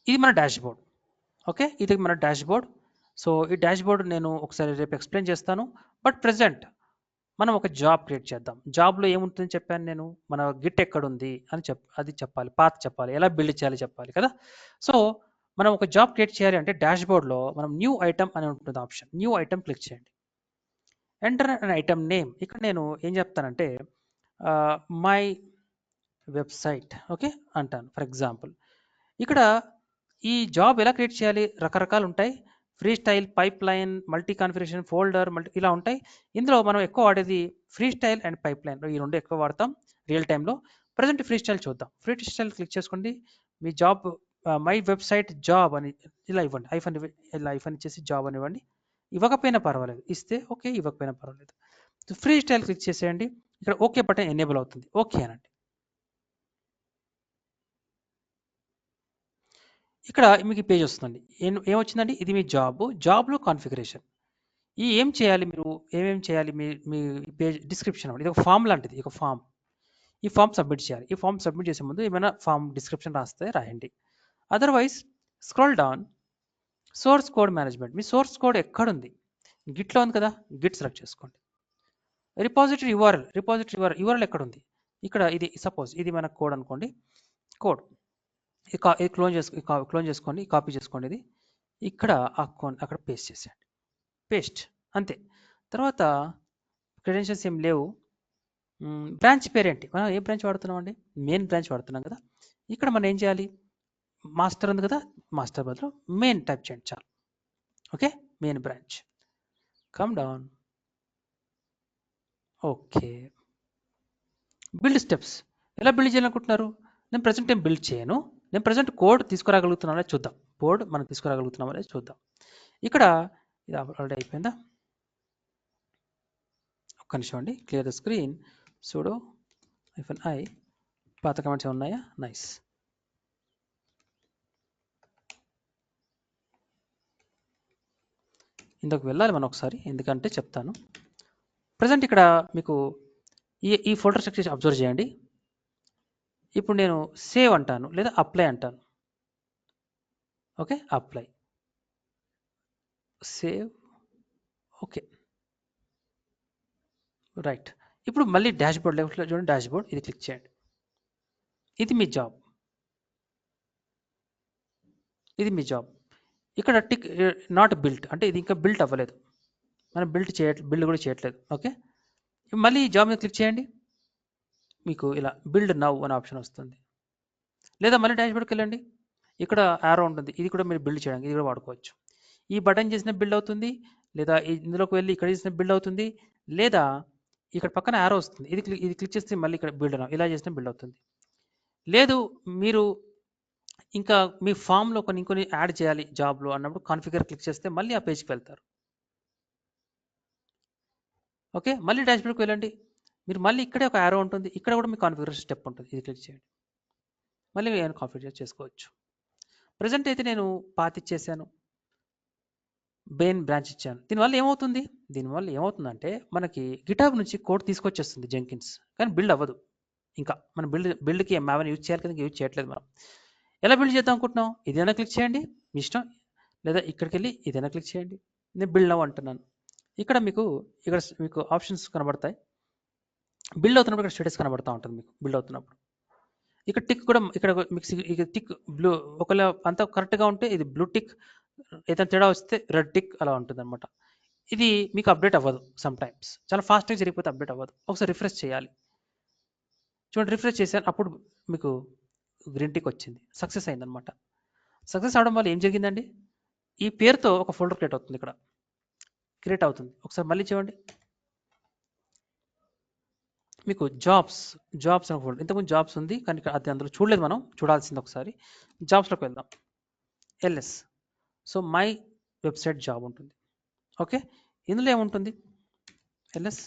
ఇది మన డాష్ బోర్డ్. ఓకే, ఇది మన డాష్ బోర్డ్. సో ఈ డాష్ బోర్డ్ నేను ఒకసారి రేపు ఎక్స్ప్లెయిన్ చేస్తాను. బట్ ప్రెసెంట్ మనం ఒక జాబ్ క్రియేట్ చేద్దాం. జాబ్లో ఏముంటుందని చెప్పాను నేను, మన గిట్ ఎక్కడుంది అని అది చెప్పాలి, పాత్ చెప్పాలి, ఎలా బిల్డ్ చేయాలి చెప్పాలి కదా. సో మనం ఒక జాబ్ క్రియేట్ చేయాలి అంటే డాష్ బోర్డ్లో మనం న్యూ ఐటమ్ అని ఉంటుంది ఆప్షన్, న్యూ ఐటమ్ క్లిక్ చేయండి. ఎంటర్ అన్ ఐటమ్ నేమ్. ఇక్కడ నేను ఏం చెప్తానంటే మై వెబ్సైట్ ఓకే అంటాను ఫర్ ఎగ్జాంపుల్. ఇక్కడ ఈ జాబ్ ఎలా క్రియేట్ చేయాలి, రకరకాలు ఉంటాయి. Free style, pipe line, multi configuration, folder, ఇలా ఉంటాయి. ఇందులో మనం ఎక్కువ వాడేది free style and pipe line, ఈ రెండు ఎక్కువ వాడతాం రియల్ టైంలో. ప్రజెంట్ ఫ్రీ స్టైల్ చూద్దాం. ఫ్రీ స్టైల్ క్లిక్ చేసుకోండి. మీ జాబ్ మై వెబ్సైట్ జాబ్ అని ఇలా ఇవ్వండి, ఇలా ఐఫన్ ఇచ్చేసి జాబ్ అని ఇవ్వండి. ఇవ్వకపోయినా పర్వాలేదు, ఇస్తే ఓకే, ఇవ్వకపోయినా పర్వాలేదు. ఫ్రీ స్టైల్ క్లిక్ చేసేయండి. ఇక్కడ ఓకే బటన్ ఎనేబుల్ అవుతుంది, ఓకే అనండి. ఇక్కడ మీకు పేజ్ వస్తుందండి. ఏమొచ్చిందండి, ఇది మీ జాబ్లో కాన్ఫిగరేషన్. ఏం చేయాలి, మీరు ఏమేం చేయాలి, మీ పేజ్ డిస్క్రిప్షన్ ఇది ఒక ఫామ్ లాంటిది, ఒక ఫామ్. ఈ ఫామ్ సబ్మిట్ చేయాలి. ఈ ఫామ్ సబ్మిట్ చేసే ముందు ఏమైనా ఫామ్ డిస్క్రిప్షన్ రాయండి. Otherwise scroll down, source code management. మీ సోర్స్ కోడ్ ఎక్కడుంది, గిట్లో ఉంది కదా, గిట్ సెలెక్ట్ చేసుకోండి. రిపాజిటరీ యూఆర్ఎల్ ఎక్కడ ఉంది, ఇక్కడ ఇది సపోజ్ ఇది మన కోడ్ అనుకోండి. కోడ్ ఇది క్లోన్ చేసుకోండి, కాపీ చేసుకోండి. ఇది ఇక్కడ అక్కడ పేస్ట్ చేసేయండి, పేస్ట్ అంతే. తర్వాత క్రెడెన్షియల్స్ ఏం లేవు. బ్రాంచ్ పేరేంటి, మనం ఏ బ్రాంచ్ వాడుతున్నాం అండి, మెయిన్ బ్రాంచ్ వాడుతున్నాం కదా. ఇక్కడ మనం ఏం చేయాలి, మాస్టర్ ఉంది కదా, మాస్టర్ బదులు మెయిన్ టైప్ చేయండి చాలు. Okay, main branch. Come down. Okay, build steps. ఎలా బిల్డ్ చేయాలనుకుంటున్నారు, నేను ప్రజెంట్ ఏం బిల్డ్ చేయను. నేను ప్రజెంట్ కోడ్ తీసుకురాగలుగుతున్నాం అనేది చూద్దాం, కోడ్ మనం తీసుకురాగలుగుతున్నాం అనేది చూద్దాం. ఇక్కడ ఇది ఆల్రెడీ అయిపోయిందా, ఒక్క నిమిషం అండి, clear the screen. sudo -i, పాత కమెంట్స్ ఉన్నాయా, నైస్. ఇందులోకి వెళ్ళాలి మనం ఒకసారి, ఎందుకంటే చెప్తాను. ప్రజెంట్ ఇక్కడ మీకు ఈ ఫోల్డర్ స్ట్రక్చర్ అబ్జర్వ్ చేయండి. ఇప్పుడు నేను సేవ్ అంటాను లేదా అప్లై అంటాను. Okay, apply, save, okay, right. ఇప్పుడు మళ్ళీ డాష్బోర్డ్ లెఫ్ట్లో చూడండి, డాష్బోర్డ్ ఇది క్లిక్ చేయండి. ఇది మీ జాబ్, ఇది మీ జాబ్. ఇక్కడ టిక్ నాట్ బిల్ట్ అంటే ఇది ఇంకా బిల్ట్ అవ్వలేదు, మనం బిల్డ్ కూడా చేయట్లేదు. ఓకే, మళ్ళీ ఈ జాబ్ మీద క్లిక్ చేయండి. మీకు ఇలా బిల్డ్ నవ్ అనే ఆప్షన్ వస్తుంది. లేదా మళ్ళీ డాష్బోర్డ్కి వెళ్ళండి, ఇక్కడ యారో ఉంటుంది, ఇది కూడా మీరు బిల్డ్ చేయడానికి ఇది కూడా వాడుకోవచ్చు. ఈ బటన్ చేసిన బిల్డ్ అవుతుంది, లేదా ఇందులోకి వెళ్ళి ఇక్కడ చేసిన బిల్డ్ అవుతుంది, లేదా ఇక్కడ పక్కన యారో వస్తుంది, ఇది క్లిక్ చేస్తే మళ్ళీ ఇక్కడ బిల్డ్ నవ్ ఇలా చేసిన బిల్డ్ అవుతుంది. లేదు మీరు ఇంకా మీ ఫామ్లో ఇంకొన్ని యాడ్ చేయాలి జాబ్లో అన్నప్పుడు కాన్ఫిగర్ క్లిక్ చేస్తే మళ్ళీ ఆ పేజ్కి వెళ్తారు. ఓకే, మళ్ళీ డాష్బోర్డ్కి వెళ్ళండి, మీరు మళ్ళీ ఇక్కడే ఒక యారో ఉంటుంది, ఇక్కడ కూడా మీ కాన్ఫిగరేషన్ స్టెప్ ఉంటుంది, ఇది క్లిక్ చేయండి, మళ్ళీ ఏమైనా కాన్ఫిగర్ చేసుకోవచ్చు. ప్రజెంట్ అయితే నేను పాత్ ఇచ్చేసాను, బెయిన్ బ్రాంచ్ ఇచ్చాను. దీనివల్ల ఏమవుతుందంటే మనకి గిటాబ్ నుంచి కోడ్ తీసుకొచ్చేస్తుంది జెంకిన్స్, కానీ బిల్డ్ అవ్వదు. ఇంకా మనం బిల్డ్కి మావన్ యూజ్ చేయాలి కదా, యూజ్ చేయట్లేదు మనం. ఎలా బిల్డ్ చేద్దాం అనుకుంటున్నాం, ఇదైనా క్లిక్ చేయండి మీ ఇష్టం, లేదా ఇక్కడికి వెళ్ళి ఇదైనా క్లిక్ చేయండి. నేను బిల్డ్ నవ్ అంటున్నాను. ఇక్కడ మీకు ఆప్షన్స్ కనబడతాయి. బిల్డ్ అవుతున్నప్పుడు ఇక్కడ స్టేటస్ కనబడతా ఉంటుంది మీకు బిల్డ్ అవుతున్నప్పుడు. ఇక్కడ టిక్ కూడా ఇక్కడ మీకు టిక్ బ్లూ, ఒకవేళ అంతా కరెక్ట్గా ఉంటే ఇది బ్లూ టిక్, ఏదైనా తేడా వస్తే రెడ్ టిక్ అలా ఉంటుంది అనమాట. ఇది మీకు అప్డేట్ అవ్వదు, సమ్ టైమ్స్ చాలా ఫాస్ట్గా జరిగిపోతే అప్డేట్ అవ్వదు. ఒకసారి రిఫ్రెష్ చేయాలి. చూడండి, రిఫ్రెష్ చేశాను, అప్పుడు మీకు గ్రీన్ టిక్ వచ్చింది, సక్సెస్ అయిందనమాట. సక్సెస్ అవడం వల్ల ఏం జరిగిందండి, ఈ పేరుతో ఒక ఫోల్డర్ క్రియేట్ అవుతుంది, ఇక్కడ క్రియేట్ అవుతుంది. ఒకసారి మళ్ళీ చూడండి, మీకు జాబ్స్ అని ఫోల్డర్, ఇంతకుముందు జాబ్స్ ఉంది కానీ అది అందులో చూడలేదు, మనం చూడాల్సింది. ఒకసారి జాబ్స్లోకి వెళ్దాం, LS. So my website job ఉంటుంది. ఓకే, ఇందులో ఏముంటుంది, ఎల్ఎస్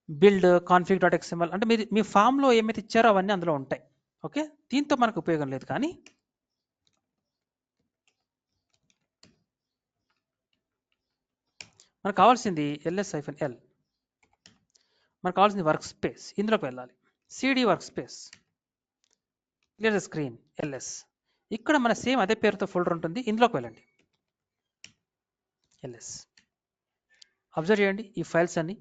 బిల్డ్ config.xml అంటే మీ ఫామ్లో ఏమైతే ఇచ్చారో అవన్నీ అందులో ఉంటాయి. ఓకే, దీంతో మనకు ఉపయోగం లేదు, కానీ మనకు కావాల్సింది ls-l, మనకు కావాల్సింది వర్క్ స్పేస్, ఇందులోకి వెళ్ళాలి, CD workspace, clear the screen, ls. ఇక్కడ మన సేమ్ అదే పేరుతో ఫోల్డర్ ఉంటుంది, ఇందులోకి వెళ్ళండి, ls. అబ్జర్వ్ చేయండి, ఈ ఫైల్స్ అన్ని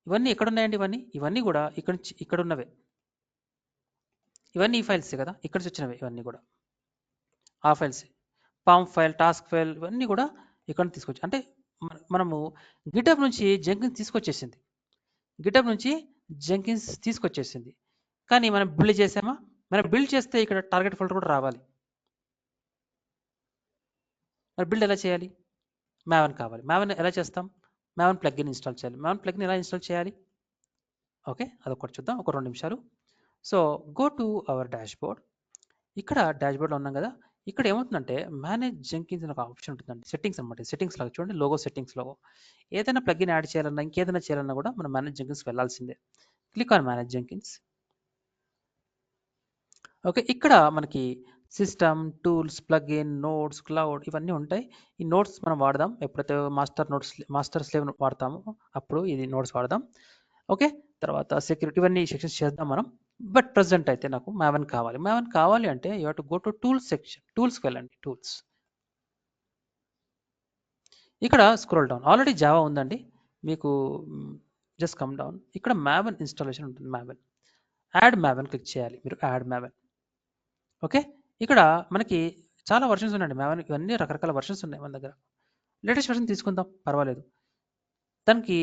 ఇవన్నీ ఎక్కడ ఉన్నాయండి, ఇవన్నీ కూడా ఇక్కడ ఉన్నవే, ఇవన్నీ ఈ ఫైల్స్ కదా, ఇక్కడ నుంచి వచ్చినవే ఇవన్నీ కూడా, ఆ files, palm file, task file, ఇవన్నీ కూడా ఇక్కడ తీసుకొచ్చి, అంటే మనము గిటబ్ నుంచి జెంకిన్స్ తీసుకొచ్చేసింది, కానీ మనం బిల్డ్ చేసామా, మనం బిల్డ్ చేస్తే ఇక్కడ టార్గెట్ ఫోల్డర్ కూడా రావాలి. మరి బిల్డ్ ఎలా చేయాలి, మావన్ కావాలి, మావన్ ఎలా చేస్తాం, మావన్ ప్లగ్ఇన్ ఇన్స్టాల్ చేయాలి. మావన్ ప్లగ్ఇన్ ఎలా ఇన్స్టాల్ చేయాలి, ఓకే, అదొకటి చూద్దాం, ఒక 2 నిమిషాలు. So go to our dashboard. ఇక్కడ డాష్బోర్డ్లో ఉన్నాం కదా, ఇక్కడ ఏమవుతుందంటే మేనేజ్ జెంకిన్స్ అని ఒక ఆప్షన్ ఉంటుందండి, సెట్టింగ్స్ అనమాట. సెట్టింగ్స్ లాగా చూడండి, సెట్టింగ్స్ లోగో, ఏదైనా ప్లగ్ఇన్ యాడ్ చేయాలన్నా ఇంకేదైనా చేయాలన్నా కూడా మనం మేనేజ్ జెంకిన్స్ వెళ్ళాల్సిందే. Click on manage Jenkins. Okay, ఇక్కడ మనకి system, tools, plugin, notes, cloud ఇవన్నీ ఉంటాయి. ఈ నోట్స్ మనం వాడదాం ఎప్పుడైతే మాస్టర్ స్లేవ్ వాడతామో అప్పుడు ఇది నోట్స్ వాడదాం. ఓకే, తర్వాత సెక్యూరిటీ, ఇవన్నీ సెక్షన్స్ చేద్దాం మనం. బట్ ప్రజెంట్ అయితే నాకు మావన్ కావాలి అంటే you have to go to tools section, టూల్స్కి వెళ్ళండి, టూల్స్. ఇక్కడ స్క్రోల్ డౌన్, ఆల్రెడీ జావా ఉందండి మీకు, జస్ట్ కమ్ డౌన్, ఇక్కడ మావన్ ఇన్స్టాలేషన్ ఉంటుంది, యాడ్ మావన్ క్లిక్ చేయాలి మీరు, యాడ్ మావన్. ఓకే, ఇక్కడ మనకి చాలా వర్షన్స్ ఉన్నాయండి మావన్, ఇవన్నీ రకరకాల వర్షన్స్ ఉన్నాయి మన దగ్గర. లేటెస్ట్ వర్షన్ తీసుకుందాం, పర్వాలేదు. దానికి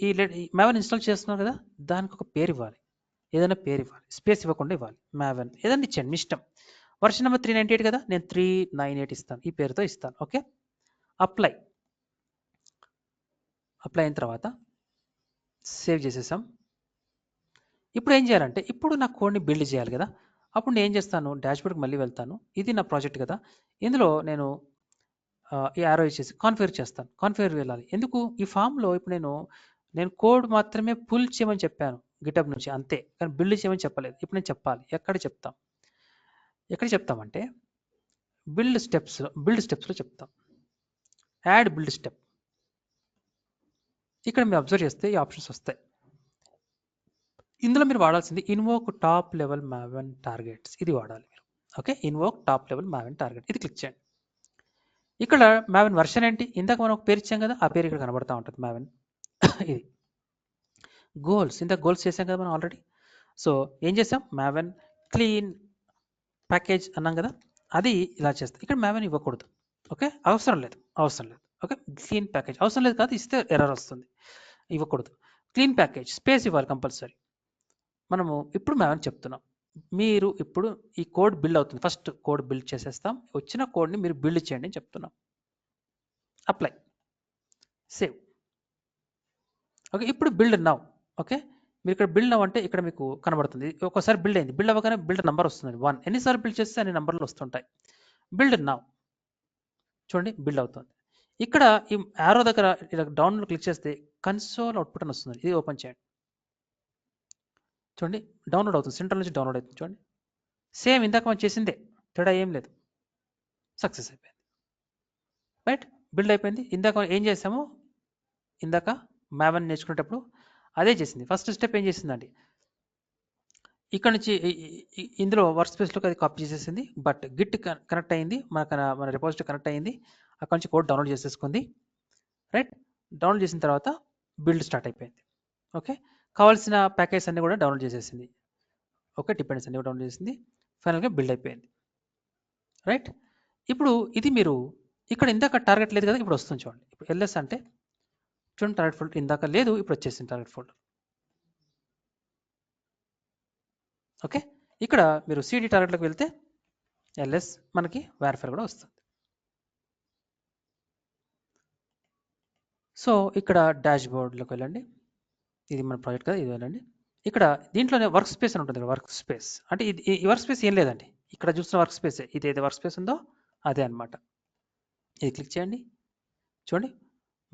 ఈ మావన్ ఇన్స్టాల్ చేస్తున్నారు కదా, దానికి ఒక పేరు ఇవ్వాలి, ఏదైనా పేరు ఇవ్వాలి, స్పేస్ ఇవ్వకుండా ఇవ్వాలి. మావన్ ఏదైనా ఇచ్చాను, మీ ఇష్టం. వర్షన్ నెంబర్ 398 కదా, నేను 398 ఇస్తాను, ఈ పేరుతో ఇస్తాను. ఓకే, అప్లై అయిన తర్వాత సేవ్ చేసేసాం. ఇప్పుడు ఏం చేయాలంటే, ఇప్పుడు నా కోడ్ని బిల్డ్ చేయాలి కదా, అప్పుడు నేను ఏం చేస్తాను, డాష్బోర్డ్కి మళ్ళీ వెళ్తాను, ఇది నా ప్రాజెక్ట్ కదా, ఇందులో నేను ఈ యారో ఇచ్చేసి కాన్ఫిగర్ చేస్తాను, కాన్ఫిగర్ వెళ్ళాలి. ఎందుకు, ఈ ఫామ్లో ఇప్పుడు నేను కోడ్ మాత్రమే పుల్ చేయమని చెప్పాను గిటబ్ నుంచి, అంతే, కానీ బిల్డ్ చేయమని చెప్పలేదు. ఇప్పుడు నేను చెప్పాలి, ఎక్కడ చెప్తామంటే బిల్డ్ స్టెప్స్లో చెప్తాం. Add build step. ఇక్కడ మీరు అబ్జర్వ్ చేస్తే ఈ ఆప్షన్స్ వస్తాయి. ఇందులో మీరు వాడాల్సింది invoke top level Maven targets, ఇది వాడాలి మీరు. Okay, invoke top level Maven target, ఇది క్లిక్ చేయండి. ఇక్కడ మావెన్ వర్షన్ ఏంటి, ఇందాక మనం ఒక పేరు ఇచ్చాం కదా, ఆ పేరు ఇక్కడ కనబడతా ఉంటుంది మావెన్. ఇది గోల్స్, ఇందాక గోల్స్ చేసాం కదా మనం ఆల్రెడీ. సో ఏం చేసాం, మావెన్ క్లీన్ ప్యాకేజ్ అన్నాం కదా, అది ఇలా చేస్తాం. ఇక్కడ మావెన్ ఇవ్వకూడదు. ఓకే, అవసరం లేదు. ఓకే, క్లీన్ ప్యాకేజ్ అవసరం లేదు కాదు, ఇస్తే ఎర్రర్ వస్తుంది, ఇవ్వకూడదు. క్లీన్ ప్యాకేజ్ స్పేస్ ఇవ్వాలి కంపల్సరీ. మనము ఇప్పుడు మావెన్ చెప్తున్నాం, మీరు ఇప్పుడు ఈ కోడ్ బిల్డ్ అవుతుంది, ఫస్ట్ కోడ్ బిల్డ్ చేసేస్తాం, వచ్చిన కోడ్ని మీరు బిల్డ్ చేయండి అని చెప్తున్నాం. Apply, save. ఓకే, ఇప్పుడు బిల్డ్ నౌ. ఓకే, మీరు ఇక్కడ బిల్డ్ నౌ అంటే ఇక్కడ మీకు కనబడుతుంది, ఒక్కోసారి బిల్డ్ అయింది, బిల్డ్ అవ్వగానే బిల్డ్ నెంబర్ వస్తుంది 1. ఎన్నిసార్లు బిల్డ్ చేస్తే అన్ని నెంబర్లు వస్తుంటాయి. బిల్డ్ నౌ చూడండి, బిల్డ్ అవుతుంది. ఇక్కడ ఈ యారో దగ్గర ఇలా డౌన్లోడ్ క్లిక్ చేస్తే కన్సోల్ అవుట్పుట్ అని వస్తుంది, ఇది ఓపెన్ చేయండి. చూడండి డౌన్లోడ్ అవుతుంది, సెంట్రల్ నుంచి డౌన్లోడ్ అవుతుంది. చూడండి సేమ్ ఇందాక మనం చేసిందే, తేడా ఏం లేదు, సక్సెస్ అయిపోయింది. రైట్, బిల్డ్ అయిపోయింది. ఇందాక ఏం చేసామో, ఇందాక మావెన్ నేర్చుకునేటప్పుడు అదే చేసింది. ఫస్ట్ స్టెప్ ఏం చేసిందండి, ఇక్కడ నుంచి ఇందులో వర్క్ స్పేస్లోకి అది కాపీ చేసేసింది, బట్ గిట్ కనెక్ట్ అయింది, మన రిపోజిటరీ కనెక్ట్ అయింది, అక్కడ నుంచి కోడ్ డౌన్లోడ్ చేసేసుకుంది. రైట్, డౌన్లోడ్ చేసిన తర్వాత బిల్డ్ స్టార్ట్ అయిపోయింది. ఓకే, కావాల్సిన ప్యాకేజ్ అన్ని కూడా డౌన్లోడ్ చేసేసింది. ఓకే, డిపెండెన్స్ అన్ని కూడా డౌన్లోడ్ చేసింది, ఫైనల్గా బిల్డ్ అయిపోయింది. రైట్, ఇప్పుడు ఇది మీరు ఇక్కడ ఇందాక టార్గెట్ లేదు కదా, ఇప్పుడు వస్తుంది చూడండి. ఇప్పుడు ఎల్ఎస్ అంటే చూడండి, టార్గెట్ ఫోల్డర్ ఇందాక లేదు, ఇప్పుడు వచ్చేసింది టార్గెట్ ఫోల్డర్. ఓకే, ఇక్కడ మీరు సిడి టార్గెట్లోకి వెళ్తే ఎల్ఎస్ మనకి వేర్ఫేర్ కూడా వస్తుంది. సో ఇక్కడ డాష్ బోర్డ్లోకి వెళ్ళండి, ఇది మన ప్రాజెక్ట్ కదా, ఇది వెళ్ళండి. ఇక్కడ దీంట్లోనే వర్క్ స్పేస్ అని ఉంటుంది, వర్క్ స్పేస్ అంటే ఈ వర్క్ స్పేస్ ఏం లేదండి, ఇక్కడ చూస్తున్న వర్క్ స్పేస్ ఇది ఏదో వర్క్ స్పేస్ ఉందో అదే అనమాట. ఇది క్లిక్ చేయండి, చూడండి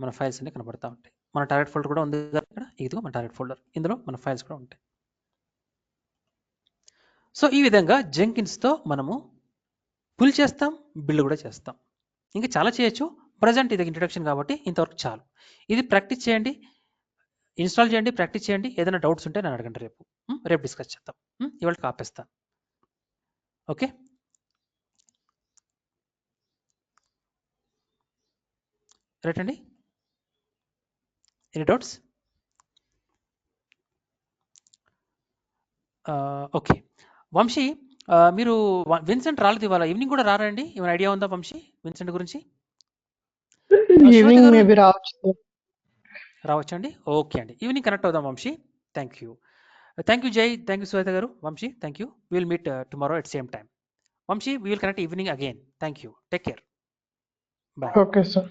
మన ఫైల్స్ అన్ని కనబడతా ఉంటాయి. మన టార్గెట్ ఫోల్డర్ కూడా ఉంది కదా ఇక్కడ, ఇదిగో మన టార్గెట్ ఫోల్డర్, ఇందులో మన ఫైల్స్ కూడా ఉంటాయి. సో ఈ విధంగా జెంకిన్స్తో మనము పుల్ చేస్తాం, బిల్డ్ కూడా చేస్తాం. ఇంకా చాలా చేయొచ్చు, ప్రజెంట్ ఇది ఇంట్రడక్షన్ కాబట్టి ఇంతవరకు చాలు. ఇది ప్రాక్టీస్ చేయండి, ఇన్స్టాల్ చేయండి, ప్రాక్టీస్ చేయండి. ఏదైనా డౌట్స్ ఉంటే నన్ను అడగండి, రేపు డిస్కస్ చేద్దాం. ఇవాళకి ఆపేస్తాను. ఓకే, రైట్ అండి, ఎనీ డౌట్స్? ఓకే, వంశీ మీరు విన్సెంట్ రాలేదు ఇవాళ ఈవినింగ్ కూడా రారండి, ఏమైనా ఐడియా ఉందా వంశీ విన్సెంట్ గురించి? ఈవినింగ్ మేబీ రావచ్చండి. ఓకే అండి, ఈవినింగ్ కనెక్ట్ అవుదాం Vamshi. Thank you Jai, thank you Shweta garu. Vamshi thank you, will meet tomorrow at same time. Vamshi, we will connect evening again. Thank you. Take care. Bye. Okay, sir.